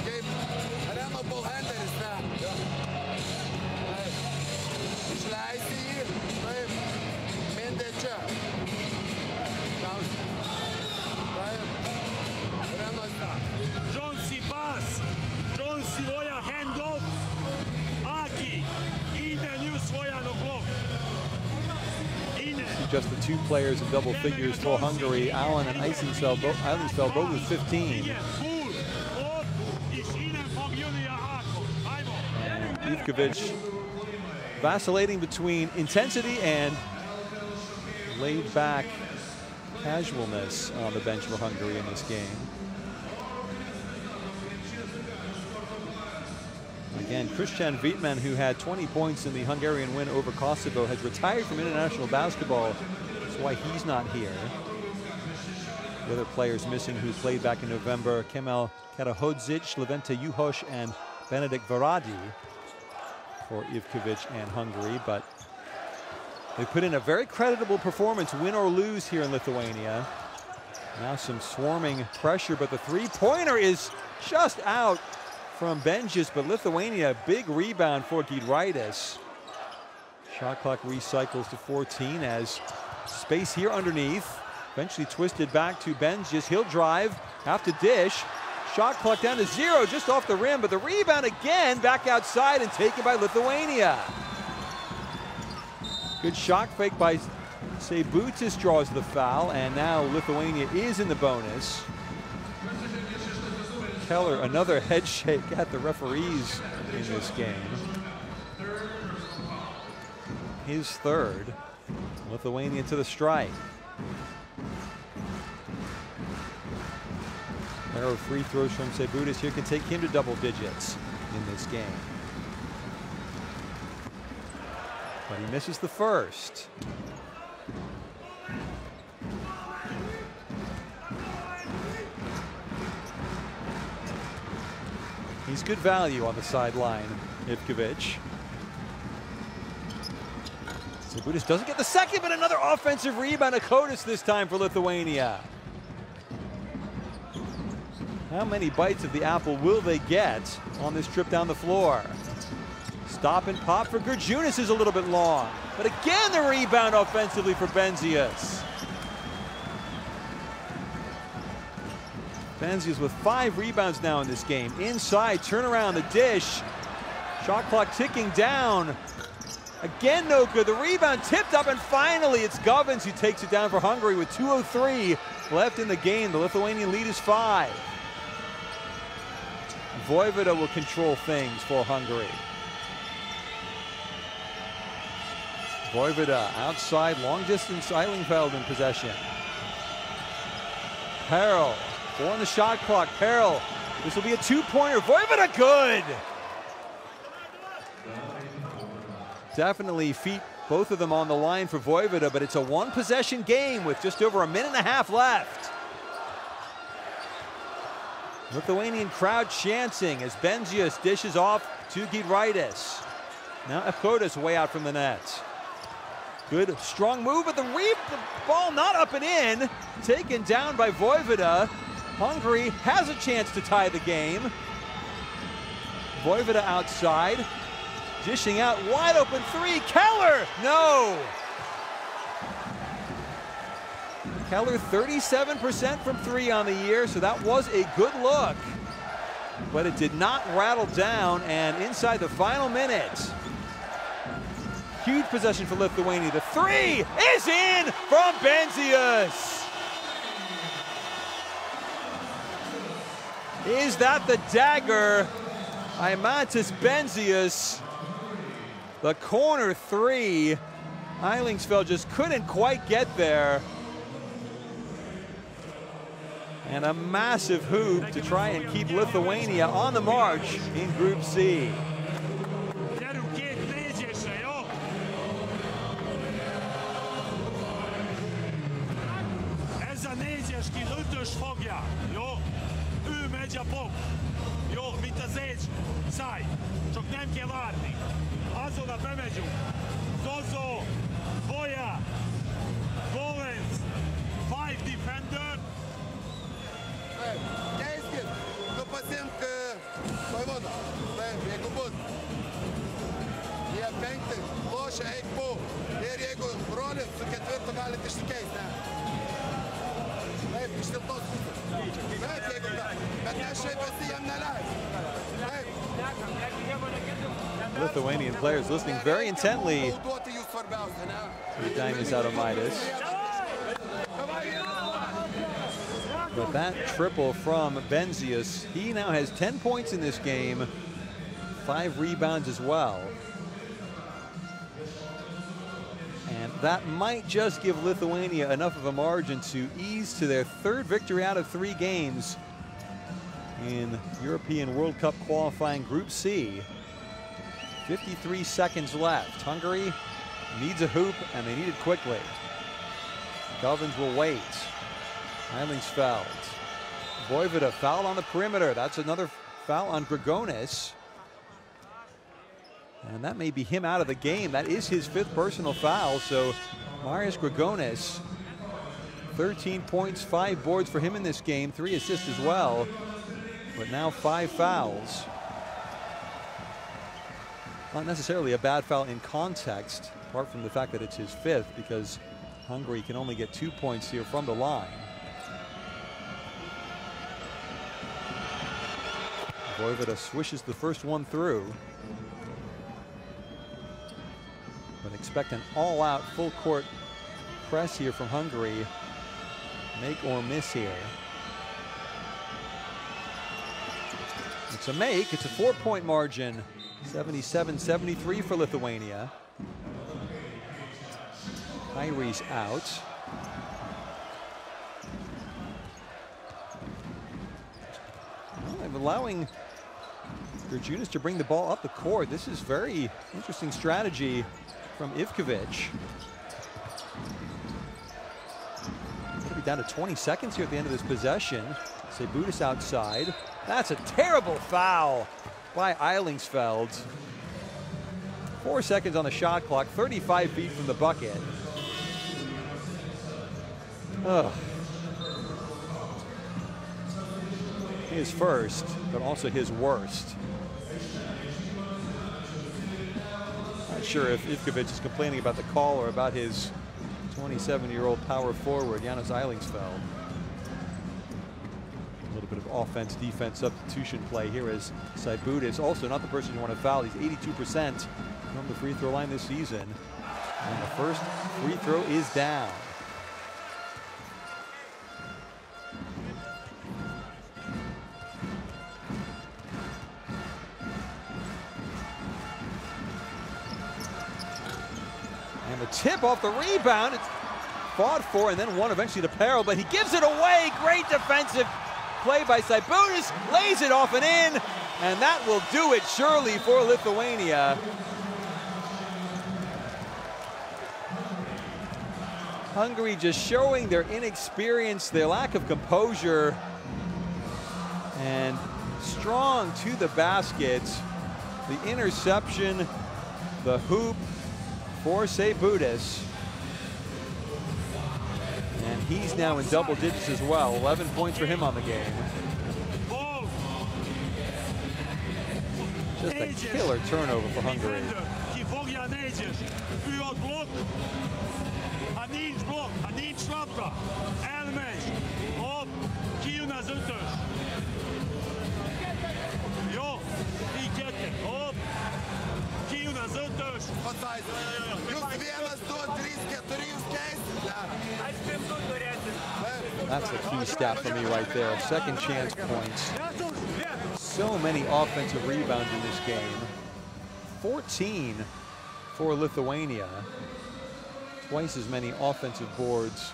Just the 2 players in double figures for Hungary, Allen and Eisensfeld both with 15. And Ivkovic vacillating between intensity and laid-back casualness on the bench for Hungary in this game. Again, Christian Wittmann, who had 20 points in the Hungarian win over Kosovo, has retired from international basketball. That's why he's not here. The other players missing who played back in November: Kemal Karahodzic, Levente Juhos, and Benedikt Varadi for Ivkovic and Hungary. But they put in a very creditable performance, win or lose, here in Lithuania. Now some swarming pressure, but the three-pointer is just out from Benzias, but Lithuania, big rebound for Giedraitis. Shot clock recycles to 14 as space here underneath. Eventually twisted back to Benzias. He'll drive, have to dish. Shot clock down to 0, just off the rim, but the rebound again back outside and taken by Lithuania. Good shot fake by Seibutis, draws the foul, and now Lithuania is in the bonus. Keller, another head shake at the referees in this game. His third. Lithuania to the strike. Pair of free throws from Seibutis here can take him to double digits in this game. But he misses the first. He's good value on the sideline, Ivkovic. Seibutis doesn't get the second, but another offensive rebound. Akotis this time for Lithuania. How many bites of the apple will they get on this trip down the floor? Stop and pop for Georgiunas is a little bit long, but again the rebound offensively for Benzias. Benzias with 5 rebounds now in this game. Inside, turnaround, the dish. Shot clock ticking down. Again, no good. The rebound tipped up, and finally it's Govins who takes it down for Hungary with 2:03 left in the game. The Lithuanian lead is 5. Voivoda will control things for Hungary. Voivoda outside, long distance, Eilingfeld in possession. Perel. 4 on the shot clock. Perel. This will be a 2-pointer. Voivoda good. Definitely feet, both of them on the line for Voivoda, but it's a 1-possession game with just over a minute and a half left. Lithuanian crowd chanting as Benzias dishes off to Giedraitis. Now Akotis way out from the net. Good strong move, but the ball not up and in. Taken down by Voivoda. Hungary has a chance to tie the game. Vojvoda outside, dishing out wide open three. Keller, no. Keller 37% from three on the year, so that was a good look. But it did not rattle down, and inside the final minute, huge possession for Lithuania. The three is in from Benzius. Is that the dagger? Eimantas Benzius, the corner three. Eilingsfeld just couldn't quite get there. And a massive hoop to try and keep Lithuania on the march in Group C.
Ez a négyes ki ötös fogja, jó? Ő megy a pop. Jó, mint az Edge, száj. Csak nem kell várni. Azonnal bemegyünk. Zozo, Boja, Bowens, 5 defender.
Keiskit, tu pasiimk Vojvodą. Taip, jeigu bus. Jie penkti, lošia, eik po. Ir jeigu brolis su ketvirtu galit išsikeisti. Taip, iš tiltos pusės. Taip, jeigu ką. Bet mes šiaip visi jam neleis. Taip.
Lithuanian players listening very intently to Daimis Adomaitis. But that triple from Benzius, he now has 10 points in this game, 5 rebounds as well. And that might just give Lithuania enough of a margin to ease to their third victory out of 3 games in European World Cup qualifying Group C. 53 seconds left. Hungary needs a hoop, and they need it quickly. Govins will wait. Eilingsfeld. Vojvoda fouled on the perimeter. That's another foul on Grigonis. And that may be him out of the game. That is his 5th personal foul. So Marius Grigonis, 13 points, 5 boards for him in this game, 3 assists as well. But now 5 fouls. Not necessarily a bad foul in context, apart from the fact that it's his 5th, because Hungary can only get 2 points here from the line. Vojvoda swishes the first one through. But expect an all-out full-court press here from Hungary. Make or miss here. It's a make. It's a 4-point margin. 77-73 for Lithuania. Kyrie's out. Allowing Grjunis to bring the ball up the court. This is very interesting strategy from Ivkovic. Could be down to 20 seconds here at the end of this possession. Sebudis outside. That's a terrible foul by Eilingsfeld. 4 seconds on the shot clock, 35 feet from the bucket. Ugh. His first, but also his worst. Not sure if Ivkovic is complaining about the call or about his 27-year-old power forward, Janos Eilingsfeld. A little bit of offense, defense substitution play here as Sebudis, also not the person you want to foul. He's 82% from the free throw line this season. And the first free throw is down. And the tip off the rebound. It's fought for and then won eventually to Peril, but he gives it away. Great defensive play by Sebudis, lays it off and in, and that will do it surely for Lithuania. Hungary just showing their inexperience, their lack of composure, and strong to the basket. The interception, the hoop for Sebudis. And he's now in double digits as well. 11 points for him on the game. Just a killer turnover for Hungary. That's the key stat for me right there. Second chance points. So many offensive rebounds in this game. 14 for Lithuania. Twice as many offensive boards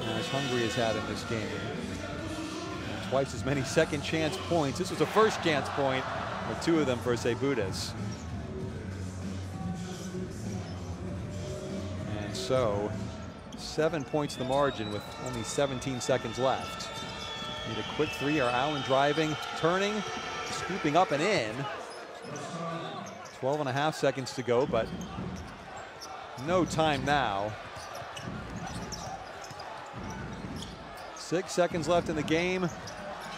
as Hungary has had in this game. And twice as many second chance points. This was a first chance point, with 2 of them for Seibudis. And so 7 points the margin with only 17 seconds left. Need a quick 3. Are Allen driving, turning, scooping up and in. 12.5 seconds to go, but no time now. 6 seconds left in the game.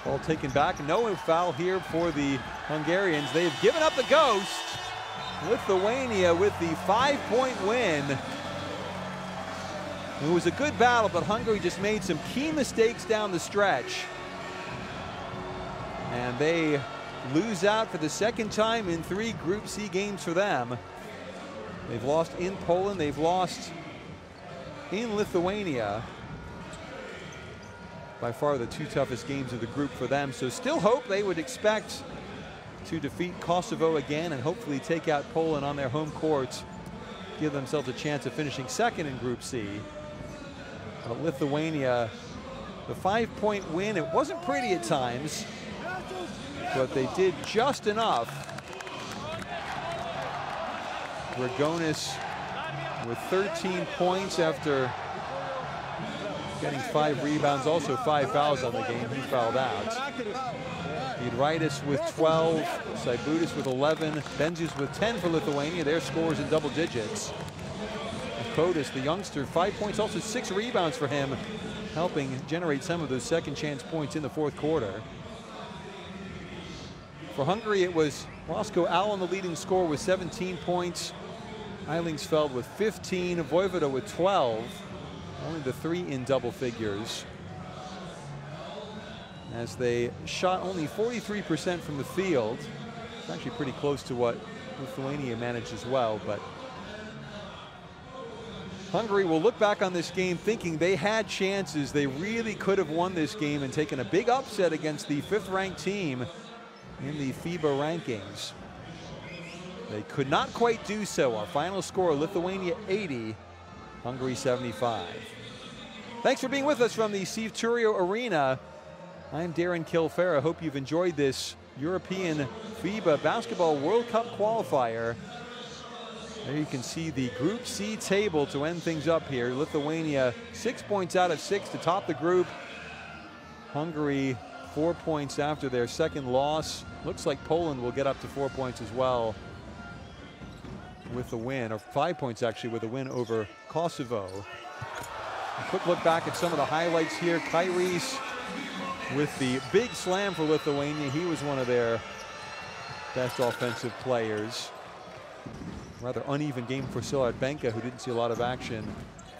Ball taken back. No foul here for the Hungarians. They've given up the ghost. Lithuania with the 5-point win. It was a good battle, but Hungary just made some key mistakes down the stretch. And they lose out for the second time in 3 Group C games for them. They've lost in Poland, they've lost in Lithuania. By far the 2 toughest games of the group for them. So still hope they would expect to defeat Kosovo again and hopefully take out Poland on their home court. Give themselves a chance of finishing second in Group C. But Lithuania, the 5-point win, it wasn't pretty at times, but they did just enough. Grigonis with 13 points after getting 5 rebounds, also 5 fouls on the game. He fouled out. Giedraitis with 12, Seibudis with 11, Benzius with 10 for Lithuania. Their scores in double digits. Kotis, the youngster, 5 points, also 6 rebounds for him, helping generate some of those second chance points in the 4th quarter. For Hungary, it was Roscoe Allen, the leading scorer, with 17 points. Eilingsfeld with 15, Vojvoda with 12. Only the 3 in double figures. As they shot only 43% from the field. It's actually pretty close to what Lithuania managed as well, but Hungary will look back on this game thinking they had chances. They really could have won this game and taken a big upset against the 5th-ranked team in the FIBA rankings. They could not quite do so. Our final score, Lithuania 80, Hungary 75. Thanks for being with us from the Steve Turio Arena. I'm Darren Kilfair. I hope you've enjoyed this European FIBA Basketball World Cup qualifier. There you can see the Group C table to end things up here. Lithuania 6 points out of 6 to top the group. Hungary 4 points after their second loss. Looks like Poland will get up to 4 points as well with a win, or 5 points actually, with a win over Kosovo. A quick look back at some of the highlights here. Kairis with the big slam for Lithuania. He was one of their best offensive players. Rather uneven game for Silard Benka, who didn't see a lot of action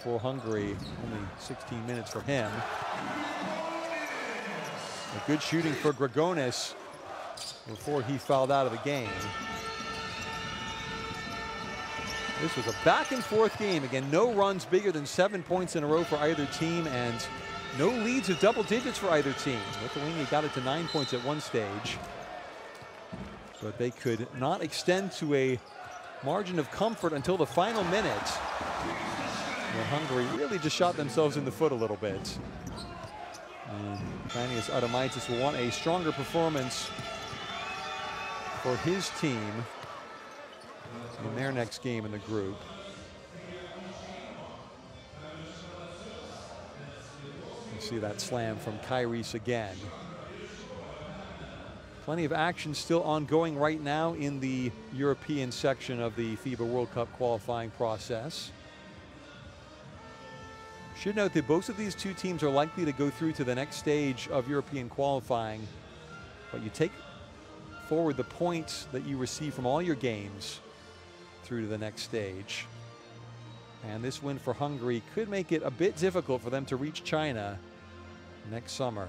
for Hungary. Only 16 minutes for him. A good shooting for Grigonis before he fouled out of the game. This was a back and forth game. Again, no runs bigger than 7 points in a row for either team, and no leads of double digits for either team. Lithuania got it to 9 points at one stage, but they could not extend to a margin of comfort until the final minute, when Hungary really just shot themselves in the foot a little bit. Vanius Adamaitis will want a stronger performance for his team in their next game in the group. You see that slam from Kairis again. Plenty of action still ongoing right now in the European section of the FIBA World Cup qualifying process. Should note that both of these two teams are likely to go through to the next stage of European qualifying, but you take forward the points that you receive from all your games through to the next stage. And this win for Hungary could make it a bit difficult for them to reach China next summer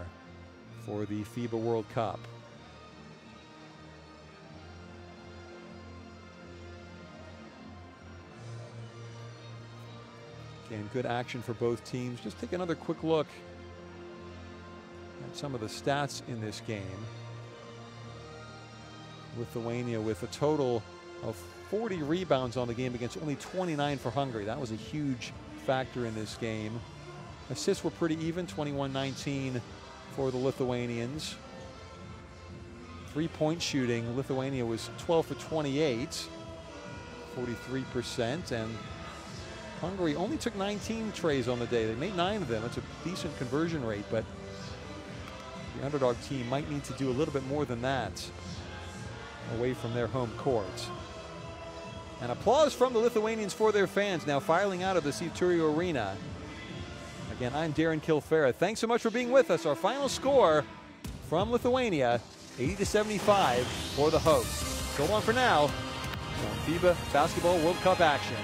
for the FIBA World Cup. Again, good action for both teams. Just take another quick look at some of the stats in this game. Lithuania with a total of 40 rebounds on the game against only 29 for Hungary. That was a huge factor in this game. Assists were pretty even, 21-19 for the Lithuanians. Three-point shooting, Lithuania was 12 for 28, 43%, and Hungary only took 19 trays on the day. They made 9 of them. That's a decent conversion rate, but the underdog team might need to do a little bit more than that away from their home court. And applause from the Lithuanians for their fans now filing out of the Sivturio Arena. Again, I'm Darren Kilfera. Thanks so much for being with us. Our final score from Lithuania, 80-75 for the hosts. So long for now on FIBA Basketball World Cup action.